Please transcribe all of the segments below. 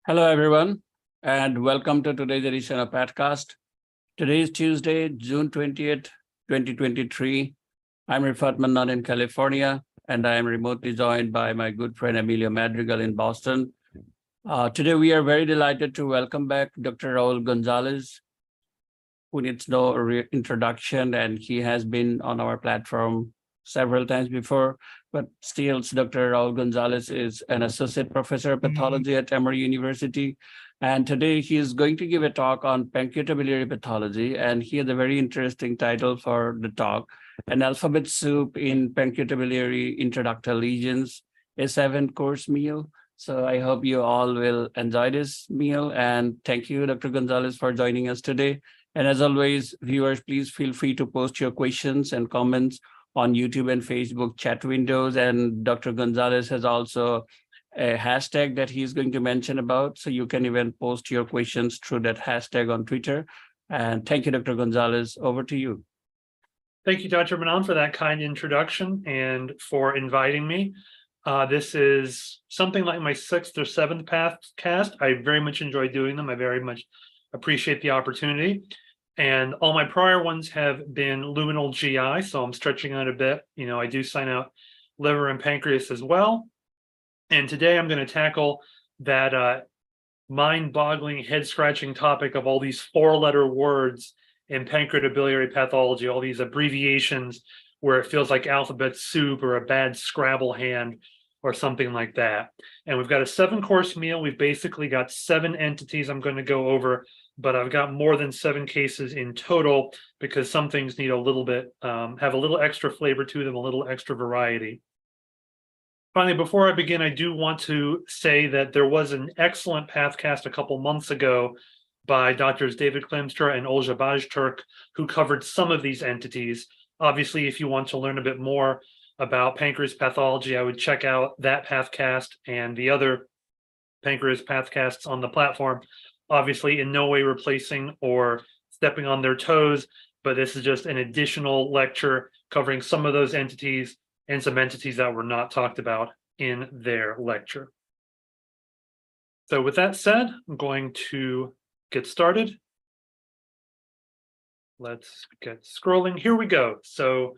Hello, everyone, and welcome to today's edition of Podcast. Today is Tuesday, June 20th, 2023. I'm Rifat Mannan in California, and I am remotely joined by my good friend Emilio Madrigal in Boston. Today, we are very delighted to welcome back Dr. Raul Gonzalez, who needs no introduction, and he has been on our platform several times before, but still Dr. Raul Gonzalez is an associate professor of pathology at Emory University. And today he is going to give a talk on pancreatobiliary pathology. And he has a very interesting title for the talk, An Alphabet Soup in Pancreatobiliary Intraductal Lesions, a 7-course meal. So I hope you all will enjoy this meal. And thank you, Dr. Gonzalez, for joining us today. And as always, viewers, please feel free to post your questions and comments on YouTube and Facebook chat windows. And Dr. Gonzalez has also a hashtag that he's going to mention about. So you can even post your questions through that hashtag on Twitter. And thank you, Dr. Gonzalez. Over to you. Thank you, Dr. Manan, for that kind introduction and for inviting me. This is something like my 6th or 7th podcast. I very much enjoy doing them. I very much appreciate the opportunity. And all my prior ones have been luminal GI, so I'm stretching out a bit. You know, I do sign out liver and pancreas as well. And today I'm going to tackle that mind-boggling, head-scratching topic of all these 4-letter words in pancreatobiliary pathology, all these abbreviations where it feels like alphabet soup or a bad Scrabble hand or something like that. And we've got a 7-course meal. We've basically got 7 entities I'm going to go over, but I've got more than 7 cases in total because some things need a little bit, have a little extra flavor to them, a little extra variety. Finally, before I begin, I do want to say that there was an excellent Pathcast a couple months ago by Drs. David Klimstra and Olja Bajturk, who covered some of these entities. Obviously, if you want to learn a bit more about pancreas pathology, I would check out that Pathcast and the other pancreas Pathcasts on the platform. Obviously, in no way replacing or stepping on their toes, but this is just an additional lecture covering some of those entities and some entities that were not talked about in their lecture. So with that said, I'm going to get started. Let's get scrolling. Here we go. So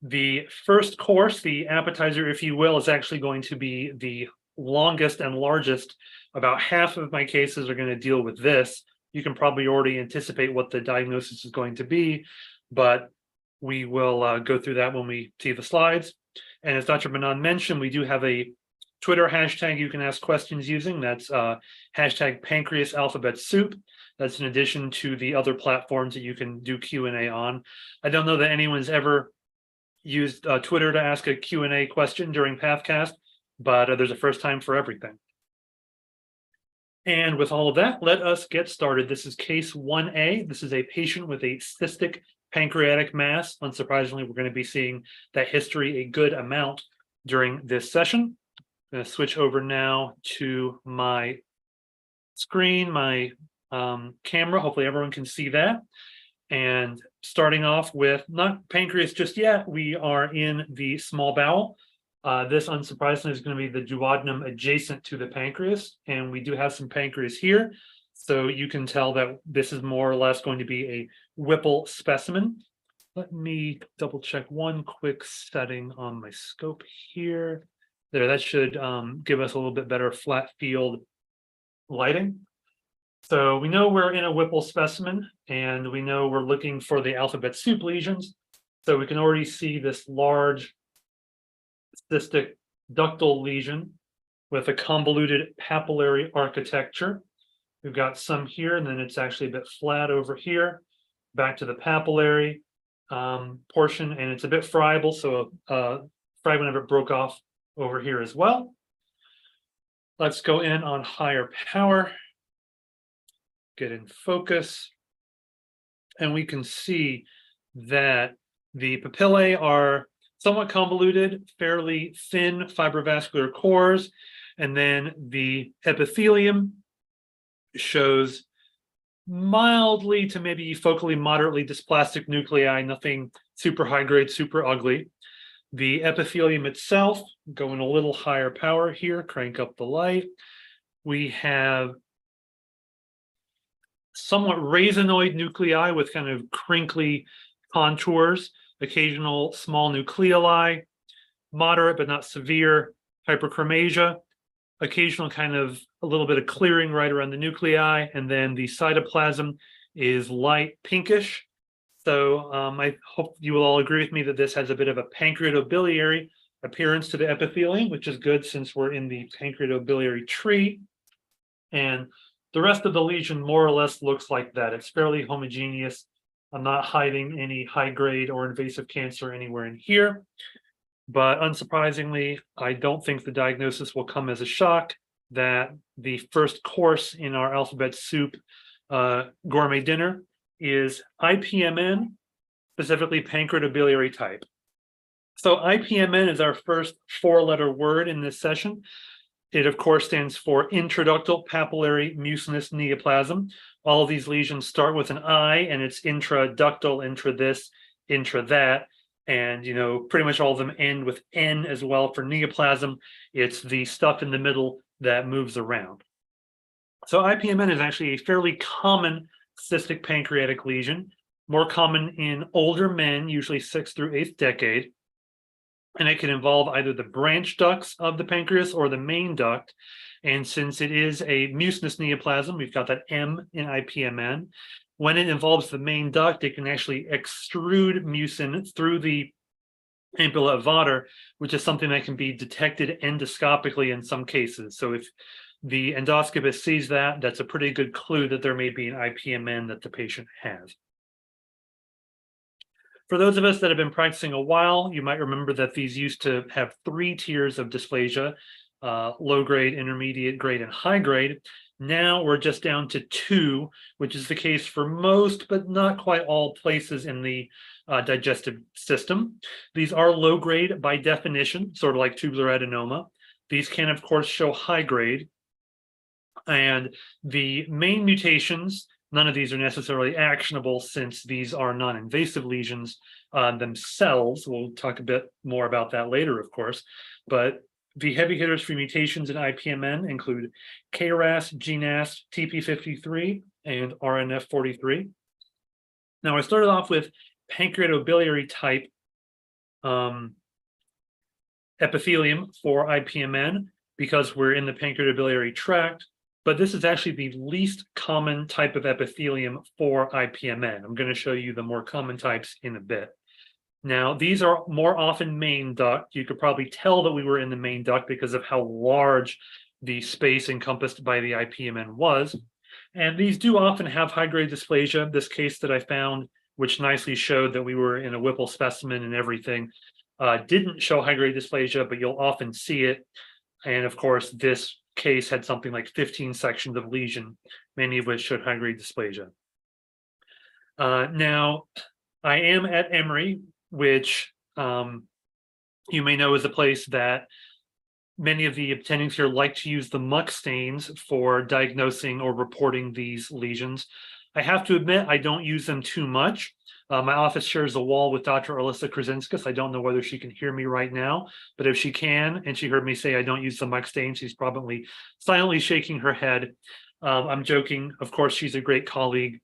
the first course, the appetizer, if you will, is actually going to be the longest and largest. About half of my cases are going to deal with this. You can probably already anticipate what the diagnosis is going to be, but we will go through that when we see the slides. And as Dr. Manan mentioned, we do have a Twitter hashtag you can ask questions using. That's hashtag pancreas alphabet soup. That's in addition to the other platforms that you can do Q&A on. I don't know that anyone's ever used Twitter to ask a Q&A question during Pathcast, but there's a first time for everything. And with all of that, let us get started. This is case 1A. This is a patient with a cystic pancreatic mass. Unsurprisingly, we're going to be seeing that history a good amount during this session. I'm going to switch over now to my screen, my camera. Hopefully everyone can see that. And starting off with not pancreas just yet, we are in the small bowel. This, unsurprisingly, is going to be the duodenum adjacent to the pancreas, and we do have some pancreas here. So you can tell that this is more or less going to be a Whipple specimen. Let me double check one quick setting on my scope here. There, that should give us a little bit better flat field lighting. So we know we're in a Whipple specimen, and we know we're looking for the alphabet soup lesions. So we can already see this large cystic ductal lesion with a convoluted papillary architecture. We've got some here, and then it's actually a bit flat over here. Back to the papillary portion, and it's a bit friable, so a fragment of it broke off over here as well. Let's go in on higher power, get in focus, and we can see that the papillae are somewhat convoluted, fairly thin fibrovascular cores, and then the epithelium shows mildly to maybe focally moderately dysplastic nuclei, nothing super high grade, super ugly. The epithelium itself, going a little higher power here, crank up the light. We have somewhat raisinoid nuclei with kind of crinkly contours, occasional small nucleoli, moderate but not severe hyperchromasia, occasional kind of a little bit of clearing right around the nuclei, and then the cytoplasm is light pinkish. So I hope you will all agree with me that this has a bit of a pancreatobiliary appearance to the epithelium, which is good since we're in the pancreatobiliary tree. And the rest of the lesion more or less looks like that. It's fairly homogeneous. I'm not hiding any high-grade or invasive cancer anywhere in here. But unsurprisingly, I don't think the diagnosis will come as a shock that the first course in our alphabet soup gourmet dinner is ipmn, specifically pancreatobiliary type. So ipmn is our first four-letter word in this session. It, of course, stands for intraductal papillary mucinous neoplasm. All of these lesions start with an I, and it's intraductal, intra this, intra that. And, you know, pretty much all of them end with N as well for neoplasm. It's the stuff in the middle that moves around. So ipmn is actually a fairly common cystic pancreatic lesion, more common in older men, usually 6th through 8th decade. And it can involve either the branch ducts of the pancreas or the main duct. And since it is a mucinous neoplasm, we've got that M in ipmn. When it involves the main duct, it can actually extrude mucin through the ampulla of Vater, which is something that can be detected endoscopically in some cases. So if the endoscopist sees that, that's a pretty good clue that there may be an ipmn that the patient has. For those of us that have been practicing a while, you might remember that these used to have 3 tiers of dysplasia, low grade, intermediate grade, and high grade. Now we're just down to 2, which is the case for most, but not quite all places in the digestive system. These are low grade by definition, sort of like tubular adenoma. These can, of course, show high grade. And the main mutations, none of these are necessarily actionable since these are non-invasive lesions themselves. We'll talk a bit more about that later, of course. But the heavy hitters for mutations in ipmn include KRAS, GNAS, TP53, and RNF43. Now, I started off with pancreatobiliary type epithelium for ipmn because we're in the pancreatobiliary tract, but this is actually the least common type of epithelium for ipmn. I'm going to show you the more common types in a bit. Now, these are more often main duct. You could probably tell that we were in the main duct because of how large the space encompassed by the ipmn was. And these do often have high-grade dysplasia. This case that I found, which nicely showed that we were in a Whipple specimen and everything, didn't show high-grade dysplasia, but you'll often see it. And of course, this case had something like 15 sections of lesion, many of which showed high-grade dysplasia. Now, I am at Emory, which you may know is a place that many of the attendings here like to use the muck stains for diagnosing or reporting these lesions. I have to admit, I don't use them too much. My office shares a wall with Dr. Alyssa Krasinskis. I don't know whether she can hear me right now, but if she can, and she heard me say I don't use the muck stain, she's probably silently shaking her head. I'm joking. Of course, she's a great colleague.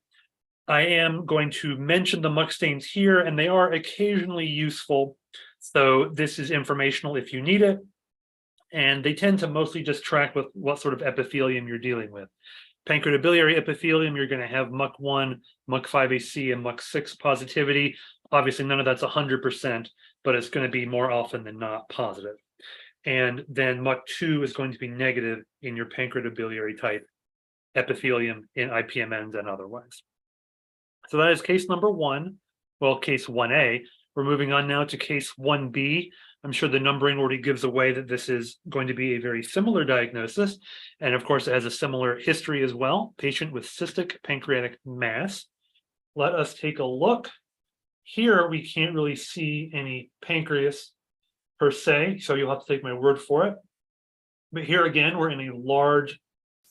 I am going to mention the muck stains here, and they are occasionally useful. So this is informational if you need it. And they tend to mostly just track with what sort of epithelium you're dealing with. Pancreatobiliary epithelium, you're going to have MUC1, MUC5AC, and MUC6 positivity. Obviously, none of that's 100%, but it's going to be more often than not positive. And then MUC2 is going to be negative in your pancreatobiliary type epithelium in ipmns and otherwise. So that is case number 1, well, case 1A. We're moving on now to case 1B. I'm sure the numbering already gives away that this is going to be a very similar diagnosis. And of course, it has a similar history as well. Patient with cystic pancreatic mass. Let us take a look. Here, we can't really see any pancreas per se, so you'll have to take my word for it. But here again, we're in a large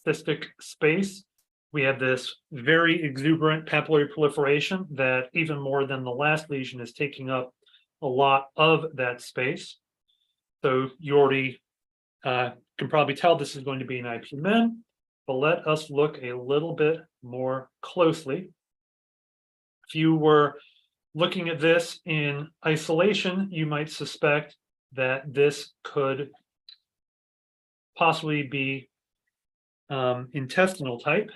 cystic space. We have this very exuberant papillary proliferation that even more than the last lesion is taking up a lot of that space. So you already can probably tell this is going to be an ipmn, but let us look a little bit more closely. If you were looking at this in isolation, you might suspect that this could possibly be intestinal type.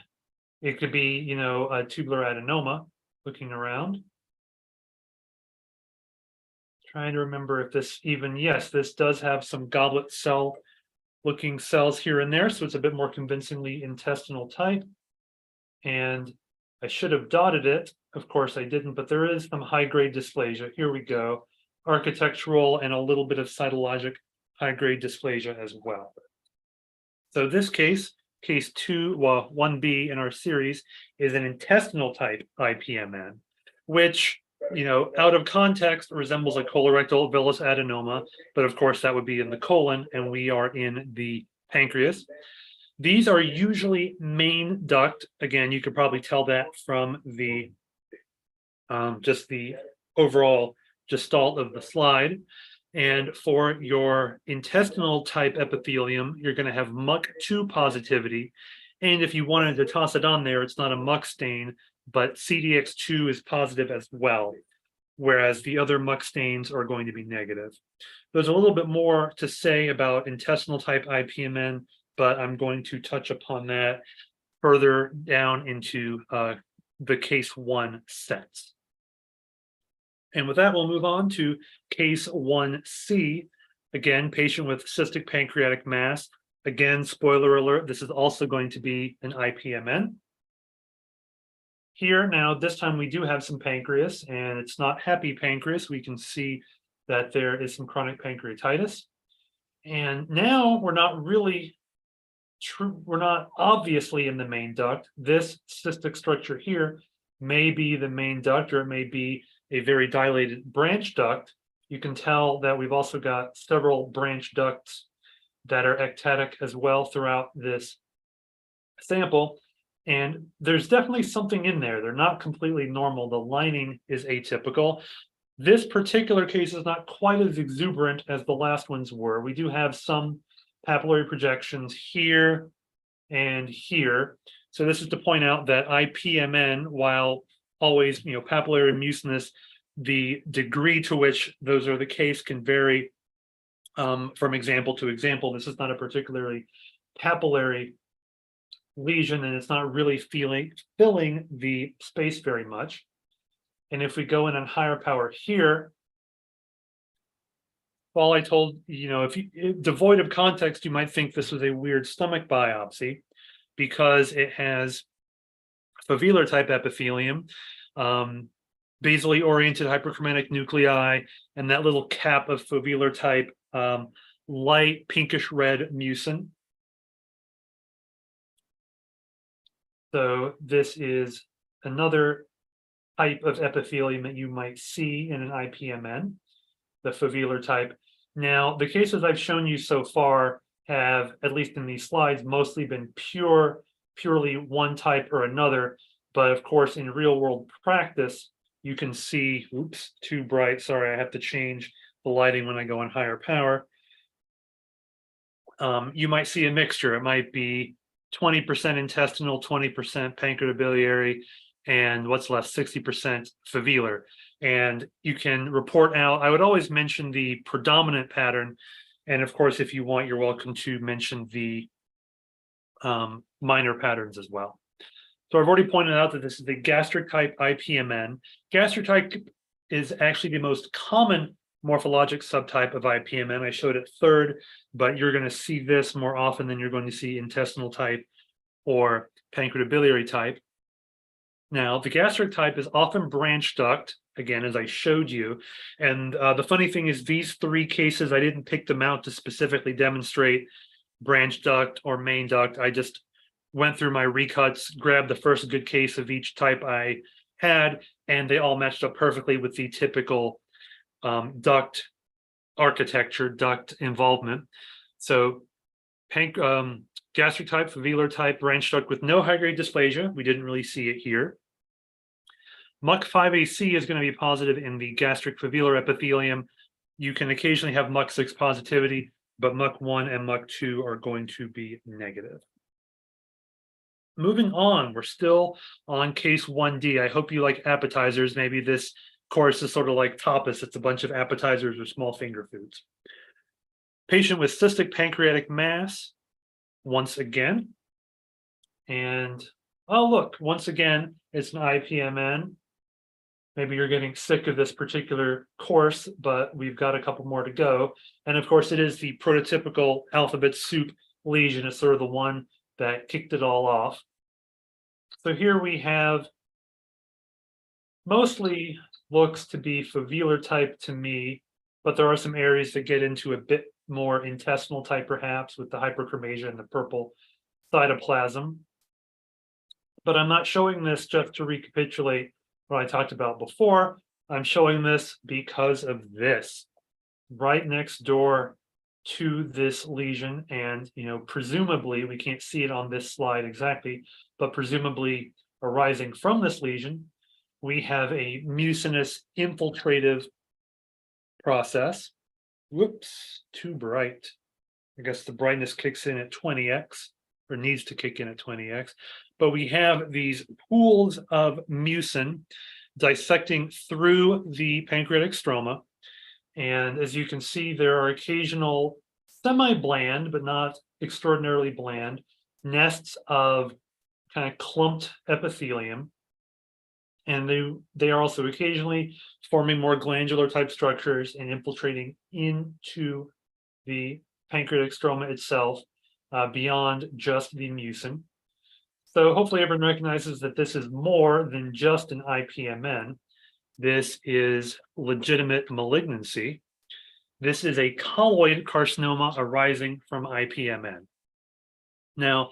It could be, a tubular adenoma. Looking around, trying to remember if this even, yes, this does have some goblet cell looking cells here and there, so it's a bit more convincingly intestinal type. And I should have dotted it. Of course I didn't, but there is some high-grade dysplasia. Here we go. Architectural and a little bit of cytologic high-grade dysplasia as well. So this case 1B in our series, is an intestinal type ipmn, which, out of context resembles a colorectal villus adenoma, but of course that would be in the colon, and we are in the pancreas. These are usually main duct. Again, you could probably tell that from the just the overall gestalt of the slide. And for your intestinal type epithelium, you're going to have MUC2 positivity. And if you wanted to toss it on there, it's not a MUC stain, but CDX2 is positive as well, whereas the other MUC stains are going to be negative. There's a little bit more to say about intestinal type ipmn, but I'm going to touch upon that further down into the case 1 sets. And with that, we'll move on to case 1C. Again, patient with cystic pancreatic mass. Again, spoiler alert, this is also going to be an ipmn. Here now, this time we do have some pancreas, and it's not happy pancreas. We can see that there is some chronic pancreatitis. And now we're not really we're not obviously in the main duct. This cystic structure here may be the main duct, or it may be a very dilated branch duct. You can tell that we've also got several branch ducts that are ectatic as well throughout this sample. And there's definitely something in there. They're not completely normal. The lining is atypical. This particular case is not quite as exuberant as the last ones were. We do have some papillary projections here and here. So this is to point out that ipmn, while always, papillary mucinous, the degree to which those are the case can vary from example to example. This is not a particularly papillary lesion, and it's not really filling the space very much. And if we go in on higher power here, while I told, if devoid of context, you might think this was a weird stomach biopsy because it has foveolar type epithelium, basally oriented hyperchromatic nuclei, and that little cap of foveolar type light pinkish red mucin. So this is another type of epithelium that you might see in an ipmn, the foveolar type. Now, the cases I've shown you so far have, at least in these slides, mostly been purely one type or another. But of course, in real world practice, you can see, oops, too bright. Sorry, I have to change the lighting when I go on higher power. You might see a mixture. It might be 20% intestinal, 20% pancreatobiliary, and what's left, 60% foveolar. And you can report out. I would always mention the predominant pattern. And of course, if you want, you're welcome to mention the minor patterns as well. So I've already pointed out that this is the gastric type ipmn. Gastric type is actually the most common morphologic subtype of ipmn. I showed it third, but you're going to see this more often than you're going to see intestinal type or pancreatobiliary type. Now, the gastric type is often branch duct, again, as I showed you. And the funny thing is, these three cases, I didn't pick them out to specifically demonstrate branch duct or main duct. I just went through my recuts, grabbed the first good case of each type I had, and they all matched up perfectly with the typical duct architecture, duct involvement. So gastric type, foveolar type, branch duct with no high-grade dysplasia. We didn't really see it here. MUC5AC is going to be positive in the gastric foveolar epithelium. You can occasionally have MUC6 positivity, but MUC1 and MUC2 are going to be negative. moving on, we're still on case 1D. I hope you like appetizers. Maybe this course is sort of like tapas. It's a bunch of appetizers or small finger foods. Patient with cystic pancreatic mass, once again. And, oh, look, once again, it's an ipmn. Maybe you're getting sick of this particular course, but we've got a couple more to go. And of course, it is the prototypical alphabet soup lesion. It's sort of the one that kicked it all off. So here we have mostly looks to be foveolar type to me, but there are some areas that get into a bit more intestinal type, perhaps, with the hyperchromasia and the purple cytoplasm. But I'm not showing this just to recapitulate what I talked about before. I'm showing this because of this right next door to this lesion. And, presumably, we can't see it on this slide exactly, but presumably arising from this lesion, we have a mucinous infiltrative process. Whoops, too bright. I guess the brightness kicks in at 20x, or needs to kick in at 20x. But we have these pools of mucin dissecting through the pancreatic stroma. And as you can see, there are occasional semi-bland, but not extraordinarily bland, nests of kind of clumped epithelium. And they are also occasionally forming more glandular type structures and infiltrating into the pancreatic stroma itself beyond just the mucin. So hopefully everyone recognizes that this is more than just an ipmn. This is legitimate malignancy. This is a colloid carcinoma arising from ipmn. Now,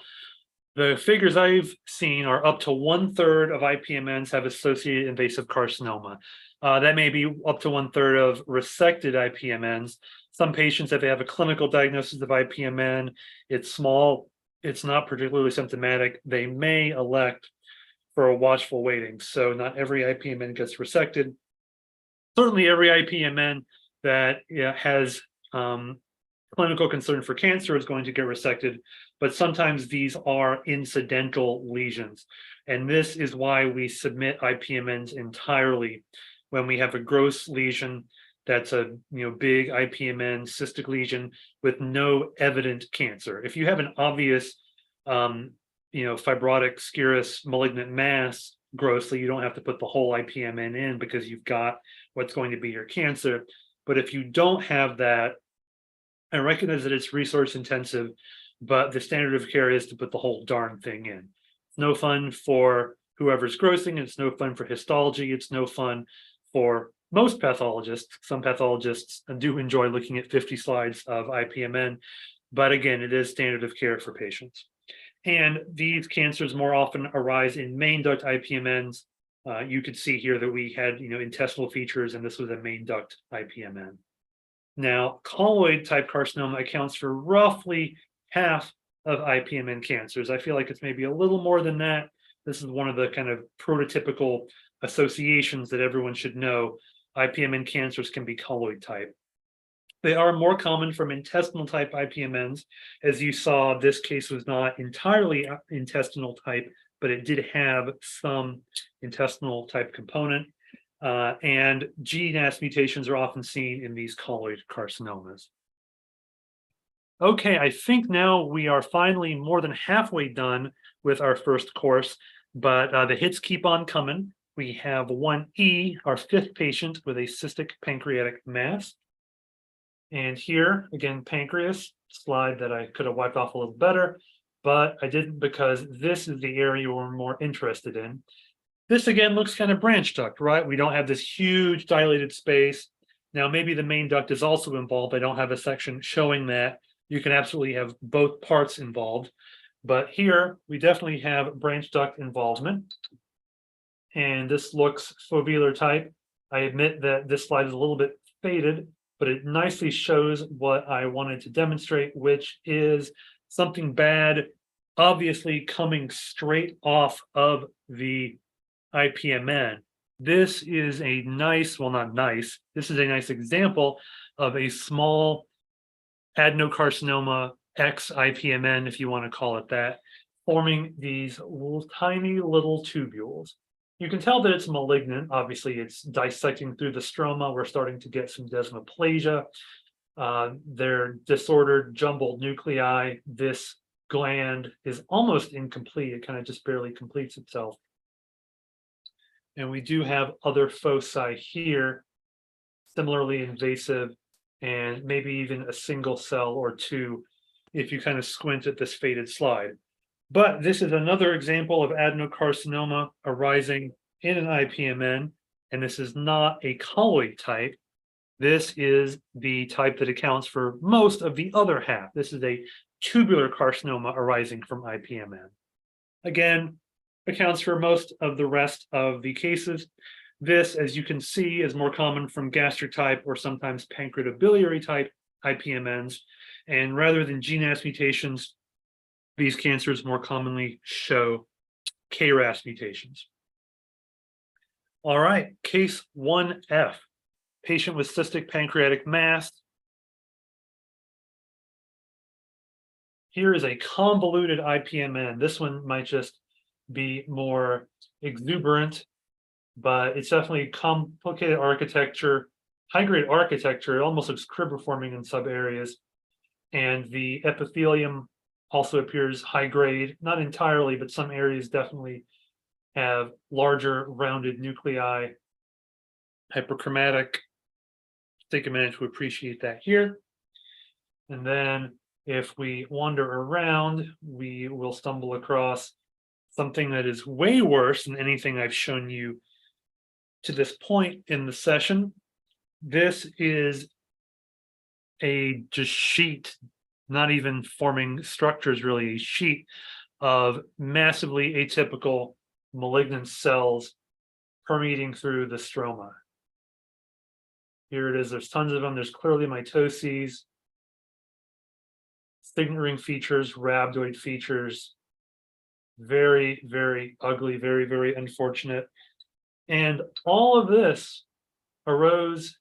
the figures I've seen are up to 1/3 of ipmns have associated invasive carcinoma. That may be up to 1/3 of resected ipmns. Some patients, if they have a clinical diagnosis of ipmn, it's small, it's not particularly symptomatic, they may elect for a watchful waiting. So not every ipmn gets resected. Certainly every ipmn that has clinical concern for cancer is going to get resected, but sometimes these are incidental lesions. And this is why we submit ipmns entirely when we have a gross lesion that's a big ipmn cystic lesion with no evident cancer. If you have an obvious fibrotic serous malignant mass grossly, you don't have to put the whole ipmn in because you've got what's going to be your cancer. But if you don't have that, I recognize that it's resource intensive, but the standard of care is to put the whole darn thing in. It's no fun for whoever's grossing, it's no fun for histology, it's no fun for most pathologists. Some pathologists do enjoy looking at 50 slides of ipmn, but again, it is standard of care for patients. And these cancers more often arise in main duct ipmns. You could see here that we had intestinal features, and this was a main duct ipmn. Now, colloid type carcinoma accounts for roughly half of ipmn cancers. I feel like it's maybe a little more than that. This is one of the kind of prototypical associations that everyone should know. ipmn cancers can be colloid type. They are more common from intestinal type ipmns. As you saw, this case was not entirely intestinal type, but it did have some intestinal type component. And GNAS mutations are often seen in these colloid carcinomas. Okay, I think now we are finally more than halfway done with our first course, but the hits keep on coming. We have 1E, our 5th patient with a cystic pancreatic mass. And here, again, pancreas, slide that I could have wiped off a little better, but I didn't because this is the area we're more interested in. This again looks kind of branch duct, right? We don't have this huge dilated space. Now, maybe the main duct is also involved. I don't have a section showing that. You can absolutely have both parts involved. But here, we definitely have branch duct involvement. And this looks foveolar type. I admit that this slide is a little bit faded, but it nicely shows what I wanted to demonstrate, which is something bad, obviously coming straight off of the ipmn. This is a nice, well, not nice, this is a nice example of a small adenocarcinoma X ipmn, if you want to call it that, forming these tiny little tubules. You can tell that it's malignant. Obviously, it's dissecting through the stroma. We're starting to get some desmoplasia. They're disordered, jumbled nuclei. This gland is almost incomplete. It kind of just barely completes itself. And we do have other foci here, similarly invasive, and maybe even a single cell or two if you kind of squint at this faded slide. But this is another example of adenocarcinoma arising in an ipmn, and this is not a colloid type. This is the type that accounts for most of the other half. This is a tubular carcinoma arising from ipmn. Again, accounts for most of the rest of the cases. This, as you can see, is more common from gastric type or sometimes pancreatobiliary type ipmns. And rather than GNAS mutations, these cancers more commonly show KRAS mutations. All right, case 1F, patient with cystic pancreatic mass. Here is a convoluted ipmn. This one might just be more exuberant, but it's definitely complicated architecture, high-grade architecture. It almost looks cribriforming in some areas. And the epithelium also appears high grade, not entirely, but some areas definitely have larger rounded nuclei, hyperchromatic. Take a minute to appreciate that here. And then if we wander around, we will stumble across something that is way worse than anything I've shown you to this point in the session. This is a just sheet, not even forming structures, really, a sheet of massively atypical malignant cells permeating through the stroma. Here it is, there's tons of them. There's clearly mitoses, signet ring features, rhabdoid features. Very, very ugly, very, very unfortunate. And all of this arose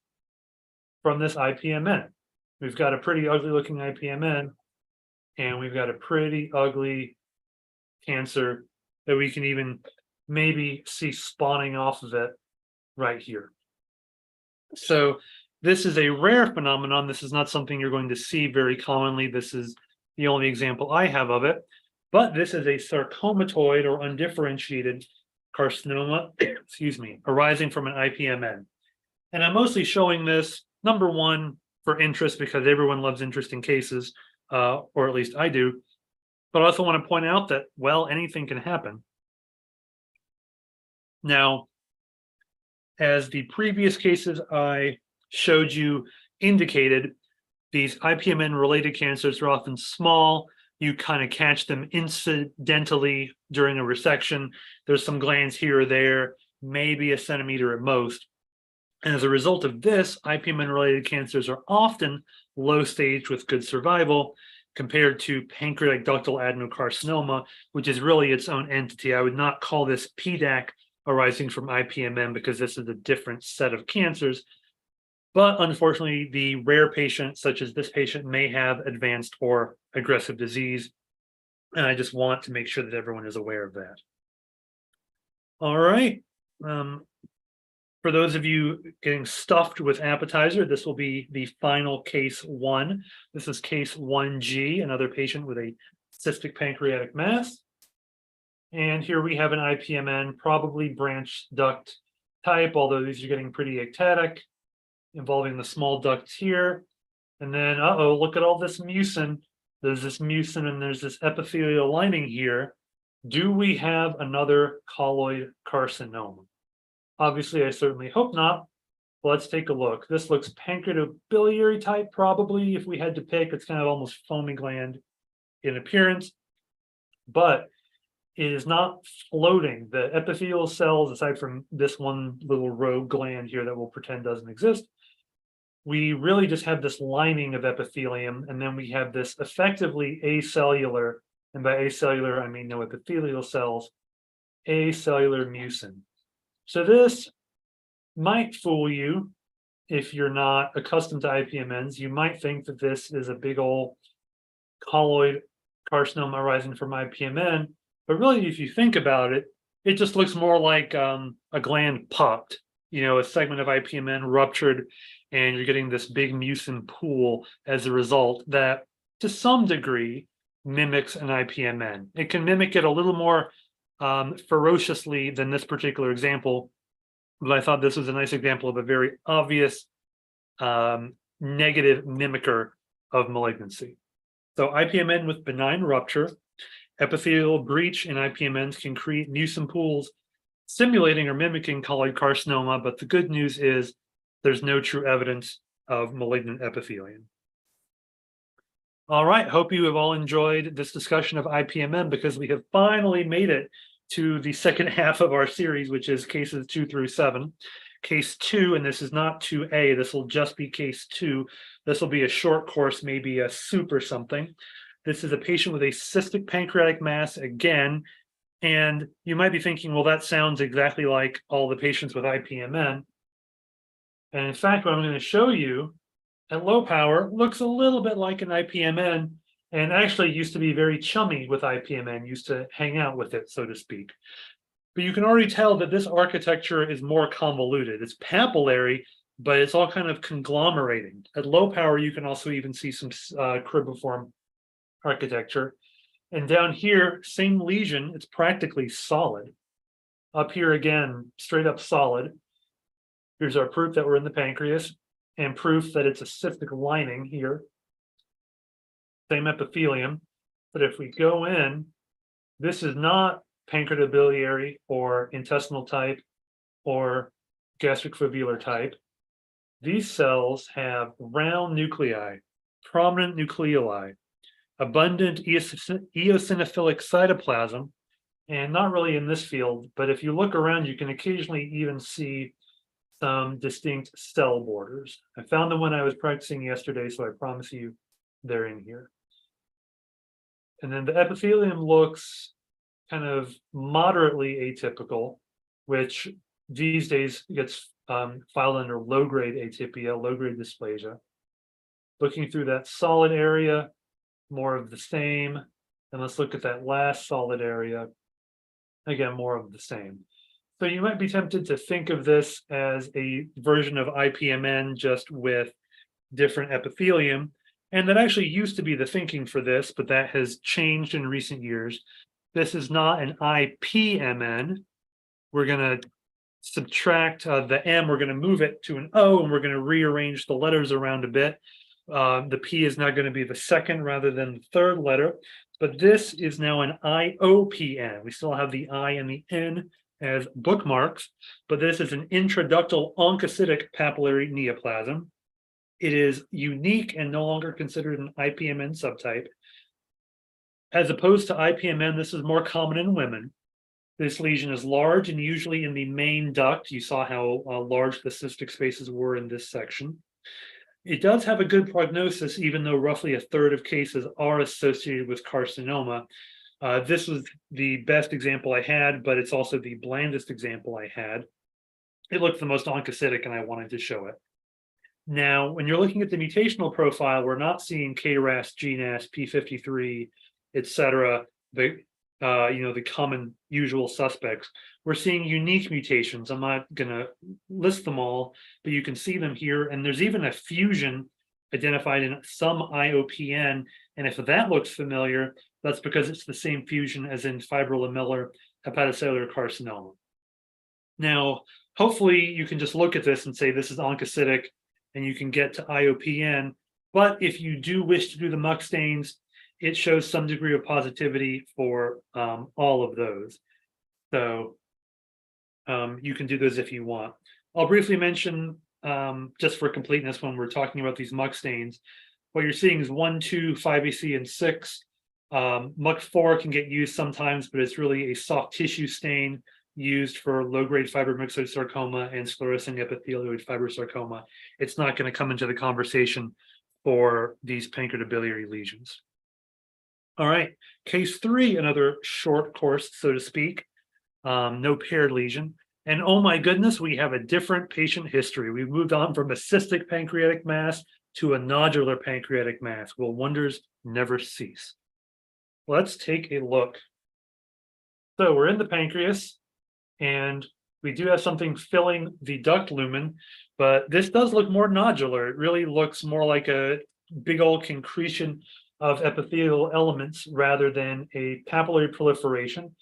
from this ipmn. We've got a pretty ugly looking ipmn, and we've got a pretty ugly cancer that we can even maybe see spawning off of it right here. So this is a rare phenomenon. This is not something you're going to see very commonly. This is the only example I have of it. But this is a sarcomatoid or undifferentiated carcinoma, excuse me, arising from an ipmn. And I'm mostly showing this, number one, for interest, because everyone loves interesting cases, or at least I do. But I also want to point out that, well, anything can happen. Now, as the previous cases I showed you indicated, these ipmn-related cancers are often small. You kind of catch them incidentally during a resection. There's some glands here or there, maybe a centimeter at most. And as a result of this, ipmn-related cancers are often low stage with good survival compared to pancreatic ductal adenocarcinoma, which is really its own entity. I would not call this PDAC arising from ipmn because this is a different set of cancers. But unfortunately, the rare patient, such as this patient, may have advanced or aggressive disease. And I just want to make sure that everyone is aware of that. All right. For those of you getting stuffed with Appetizer, this will be the final case 1. This is case 1G, another patient with a cystic pancreatic mass. And here we have an ipmn, probably branch duct type, although these are getting pretty ectatic, involving the small ducts here. And then, uh-oh, look at all this mucin. There's this mucin and there's this epithelial lining here. Do we have another colloid carcinoma? Obviously, I certainly hope not. Let's take a look. This looks pancreatobiliary type, probably, if we had to pick. It's kind of almost foamy gland in appearance, but it is not floating. The epithelial cells, aside from this one little rogue gland here that we'll pretend doesn't exist, we really just have this lining of epithelium, and then we have this effectively acellular, and by acellular, I mean no epithelial cells, acellular mucin. So this might fool you if you're not accustomed to ipmns. You might think that this is a big old colloid carcinoma arising from IPMN. But really, if you think about it, it just looks more like a gland popped, a segment of IPMN ruptured, and you're getting this big mucin pool as a result that, to some degree, mimics an IPMN. It can mimic it a little more ferociously than this particular example, but I thought this was a nice example of a very obvious negative mimicker of malignancy. So IPMN with benign rupture, epithelial breach in IPMNs can create mucin pools simulating or mimicking colloid carcinoma, but the good news is there's no true evidence of malignant epithelium. All right, hope you have all enjoyed this discussion of IPMN, because we have finally made it to the second half of our series, which is cases 2 through 7. Case 2, and this is not 2A, this will just be case 2. This will be a short course, maybe a soup or something. This is a patient with a cystic pancreatic mass again, and you might be thinking, well, that sounds exactly like all the patients with IPMN. And in fact, what I'm going to show you at low power looks a little bit like an IPMN, and actually used to be very chummy with IPMN, used to hang out with it, so to speak. But you can already tell that this architecture is more convoluted. It's papillary, but it's all kind of conglomerating. At low power, you can also even see some cribiform architecture. And down here, same lesion, it's practically solid. Up here again, straight up solid. Here's our proof that we're in the pancreas, and proof that it's a cystic lining here. Same epithelium. But if we go in, this is not pancreatobiliary or intestinal type or gastric foveolar type. These cells have round nuclei, prominent nucleoli, abundant eosinophilic cytoplasm, and not really in this field, but if you look around, you can occasionally even see some distinct cell borders. I found them when I was practicing yesterday, so I promise you they're in here. And then the epithelium looks kind of moderately atypical, which these days gets filed under low-grade atypia, low-grade dysplasia. Looking through that solid area, more of the same. And let's look at that last solid area. Again, more of the same. So you might be tempted to think of this as a version of IPMN, just with different epithelium. And that actually used to be the thinking for this, but that has changed in recent years. This is not an ipmn. We're going to subtract the M, we're going to move it to an O, and we're going to rearrange the letters around a bit. The P is now going to be the second rather than the third letter, but this is now an IOPN. We still have the I and the N as bookmarks, but this is an intraductal oncocytic papillary neoplasm. It is unique and no longer considered an IPMN subtype. As opposed to IPMN, this is more common in women. This lesion is large and usually in the main duct. You saw how large the cystic spaces were in this section. It does have a good prognosis, even though roughly a third of cases are associated with carcinoma. This was the best example I had, but it's also the blandest example I had. It looked the most oncocytic, and I wanted to show it. Now, when you're looking at the mutational profile, we're not seeing KRAS, GNAS, P53, etc. The common usual suspects. We're seeing unique mutations. I'm not going to list them all, but you can see them here. And there's even a fusion identified in some IOPN. And if that looks familiar, that's because it's the same fusion as in fibrolamellar hepatocellular carcinoma. Now, hopefully you can just look at this and say this is oncocytic, and you can get to IOPN. But if you do wish to do the muck stains, it shows some degree of positivity for all of those. So you can do those if you want. I'll briefly mention, just for completeness, when we're talking about these muck stains, what you're seeing is 1, 2, 5AC, and 6. Muck 4 can get used sometimes, but it's really a soft tissue stain used for low-grade fibromyxoid sarcoma and sclerosing epithelioid fibrosarcoma. It's not going to come into the conversation for these pancreatobiliary lesions. All right, case 3, another short course, so to speak, no paired lesion. And oh my goodness, we have a different patient history. We've moved on from a cystic pancreatic mass to a nodular pancreatic mass. Will wonders never cease? let's take a look. So we're in the pancreas, and we do have something filling the duct lumen, but this does look more nodular. It really looks more like a big old concretion of epithelial elements rather than a papillary proliferation.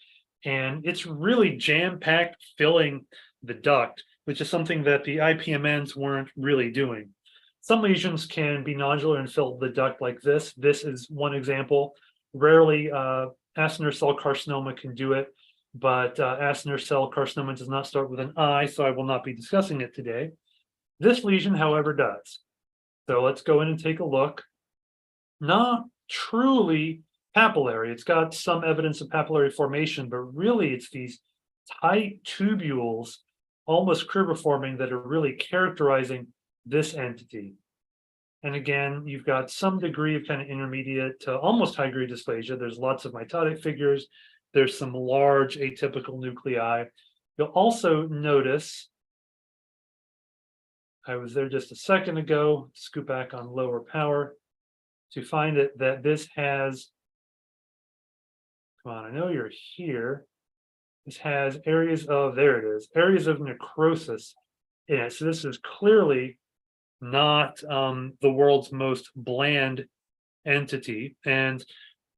And it's really jam-packed filling the duct, which is something that the ipmns weren't really doing. Some lesions can be nodular and fill the duct like this. This is one example. Rarely, acinar cell carcinoma can do it, but acinar cell carcinoma does not start with an I, so I will not be discussing it today. This lesion, however, does. So let's go in and take a look. Not truly papillary. It's got some evidence of papillary formation, but really it's these tight tubules, almost cribriforming, that are really characterizing this entity. And again, you've got some degree of kind of intermediate to almost high-grade dysplasia. There's lots of mitotic figures. There's some large atypical nuclei. You'll also notice, I was there just a second ago, scoop back on lower power, to find that this has, come on, I know you're here. This has areas of, there it is, areas of necrosis in it. So this is clearly not the world's most bland entity. And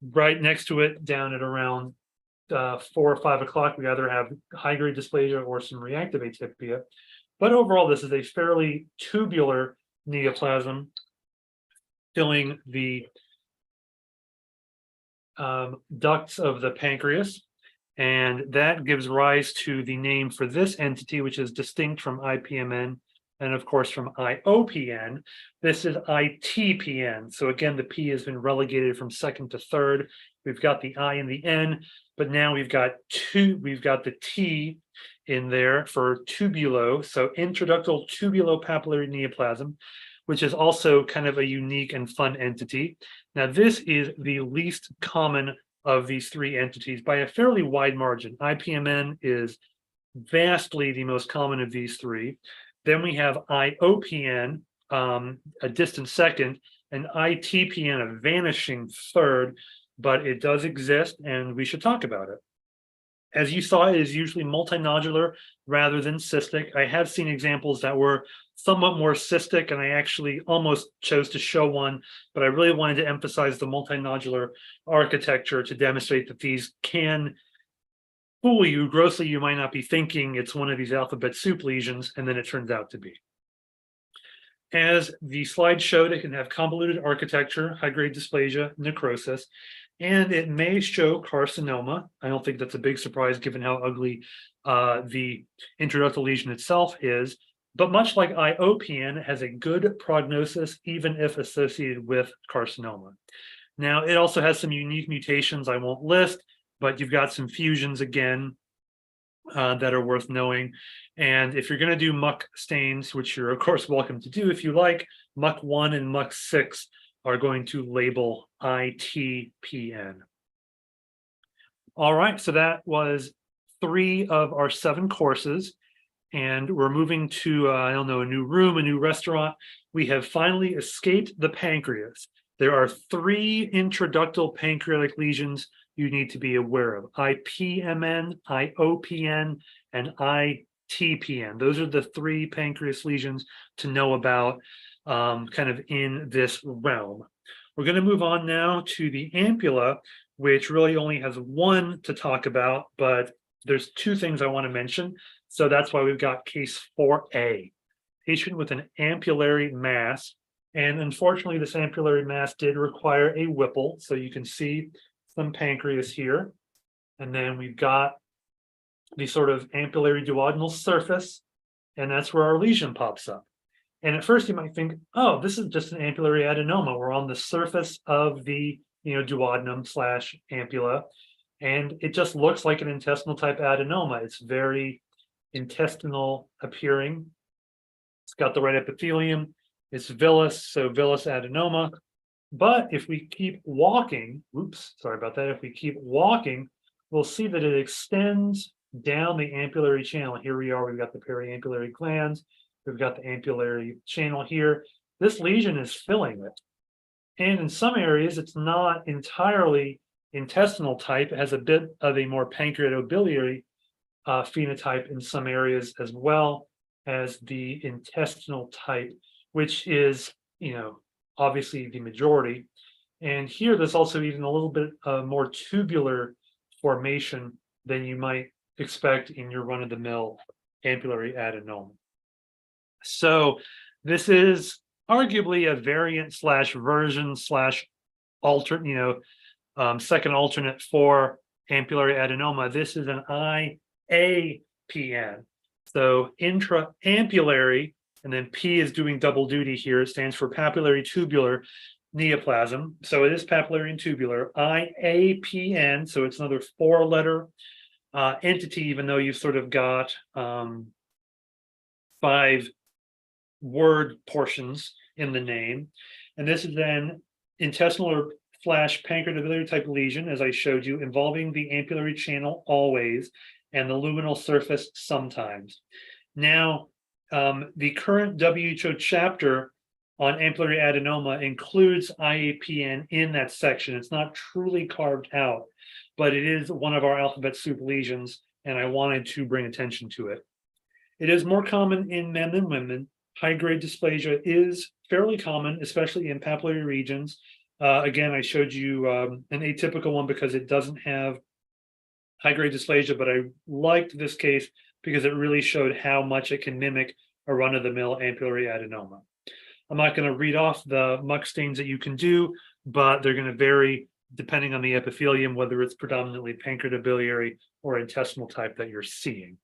right next to it, down at around 4 or 5 o'clock, we either have high-grade dysplasia or some reactive atypia. But overall, this is a fairly tubular neoplasm filling the ducts of the pancreas. And that gives rise to the name for this entity, which is distinct from ipmn and of course from iopn. This is itpn. So again, the P has been relegated from second to third. We've got the I and the N, but now we've got the T in there for tubulo. So intraductal tubulopapillary neoplasm, which is also kind of a unique and fun entity. Now, this is the least common of these three entities by a fairly wide margin. ipmn is vastly the most common of these three. Then we have iopn, a distant second, and itpn, a vanishing third, but it does exist and we should talk about it. As you saw, it is usually multinodular rather than cystic. I have seen examples that were somewhat more cystic, and I actually almost chose to show one, but I really wanted to emphasize the multinodular architecture to demonstrate that these can fool you. Grossly, you might not be thinking it's one of these alphabet soup lesions, and then it turns out to be. As the slide showed, it can have convoluted architecture, high-grade dysplasia, necrosis, and it may show carcinoma. I don't think that's a big surprise given how ugly the intraductal lesion itself is, but much like iopn, it has a good prognosis even if associated with carcinoma. Now, it also has some unique mutations I won't list, but you've got some fusions again that are worth knowing. And if you're going to do muck stains, which you're of course welcome to do if you like, muck 1 and muck 6 are going to label ITPN. All right, so that was 3 of our 7 courses, and we're moving to, I don't know, a new room, a new restaurant. We have finally escaped the pancreas. There are 3 intraductal pancreatic lesions you need to be aware of: IPMN, IOPN, and ITPN. Those are the 3 pancreas lesions to know about kind of in this realm. We're going to move on now to the ampulla, which really only has 1 to talk about, but there's 2 things I want to mention. So that's why we've got case 4A, patient with an ampullary mass. And unfortunately, this ampullary mass did require a Whipple. So you can see some pancreas here. And then we've got the sort of ampullary duodenal surface, and that's where our lesion pops up. And at first you might think, oh, this is just an ampullary adenoma. We're on the surface of the duodenum / ampulla, and it just looks like an intestinal type adenoma. It's very intestinal appearing. It's got the right epithelium. It's villous, so villous adenoma. But if we keep walking, oops, sorry about that. If we keep walking, we'll see that it extends down the ampullary channel. Here we are, we've got the periampullary glands. We've got the ampullary channel here. This lesion is filling it. And in some areas, it's not entirely intestinal type. It has a bit of a more pancreatobiliary phenotype in some areas, as well as the intestinal type, which is, obviously the majority. And here, there's also even a little bit more tubular formation than you might expect in your run-of-the-mill ampullary adenoma. So this is arguably a variant slash version slash alternate, second alternate for ampullary adenoma. This is an iapn. So intraampillary, and then P is doing double duty here. It stands for papillary tubular neoplasm. So it is papillary and tubular. iapn, so it's another 4-letter entity, even though you've sort of got 5 word portions in the name. And this is an intestinal / pancreatobiliary type lesion, as I showed you, involving the ampullary channel always, and the luminal surface sometimes. Now, the current WHO chapter on ampullary adenoma includes iapn in that section. It's not truly carved out, but it is one of our alphabet soup lesions, and I wanted to bring attention to it. It is more common in men than women. High-grade dysplasia is fairly common, especially in papillary regions. Again, I showed you an atypical one because it doesn't have high-grade dysplasia, but I liked this case because it really showed how much it can mimic a run-of-the-mill ampullary adenoma. I'm not going to read off the muck stains that you can do, but they're going to vary depending on the epithelium, whether it's predominantly pancreatobiliary or intestinal type that you're seeing.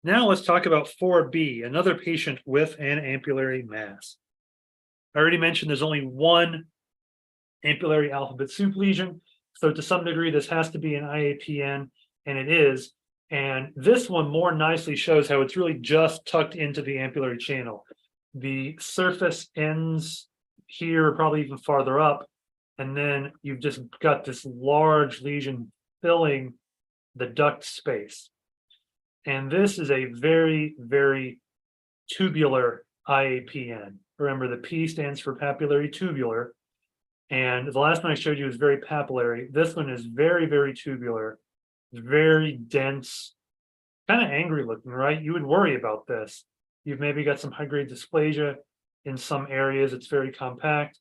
Now let's talk about 4B, another patient with an ampullary mass. I already mentioned there's only one ampullary alphabet soup lesion, so to some degree this has to be an iapn, and it is. And this one more nicely shows how it's really just tucked into the ampullary channel. The surface ends here, probably even farther up, and then you've just got this large lesion filling the duct space. And this is a very, very tubular iapn. Remember, the P stands for papillary tubular. And the last one I showed you is very papillary. This one is very, very tubular, very dense, kind of angry looking, right? You would worry about this. You've maybe got some high-grade dysplasia in some areas. It's very compact,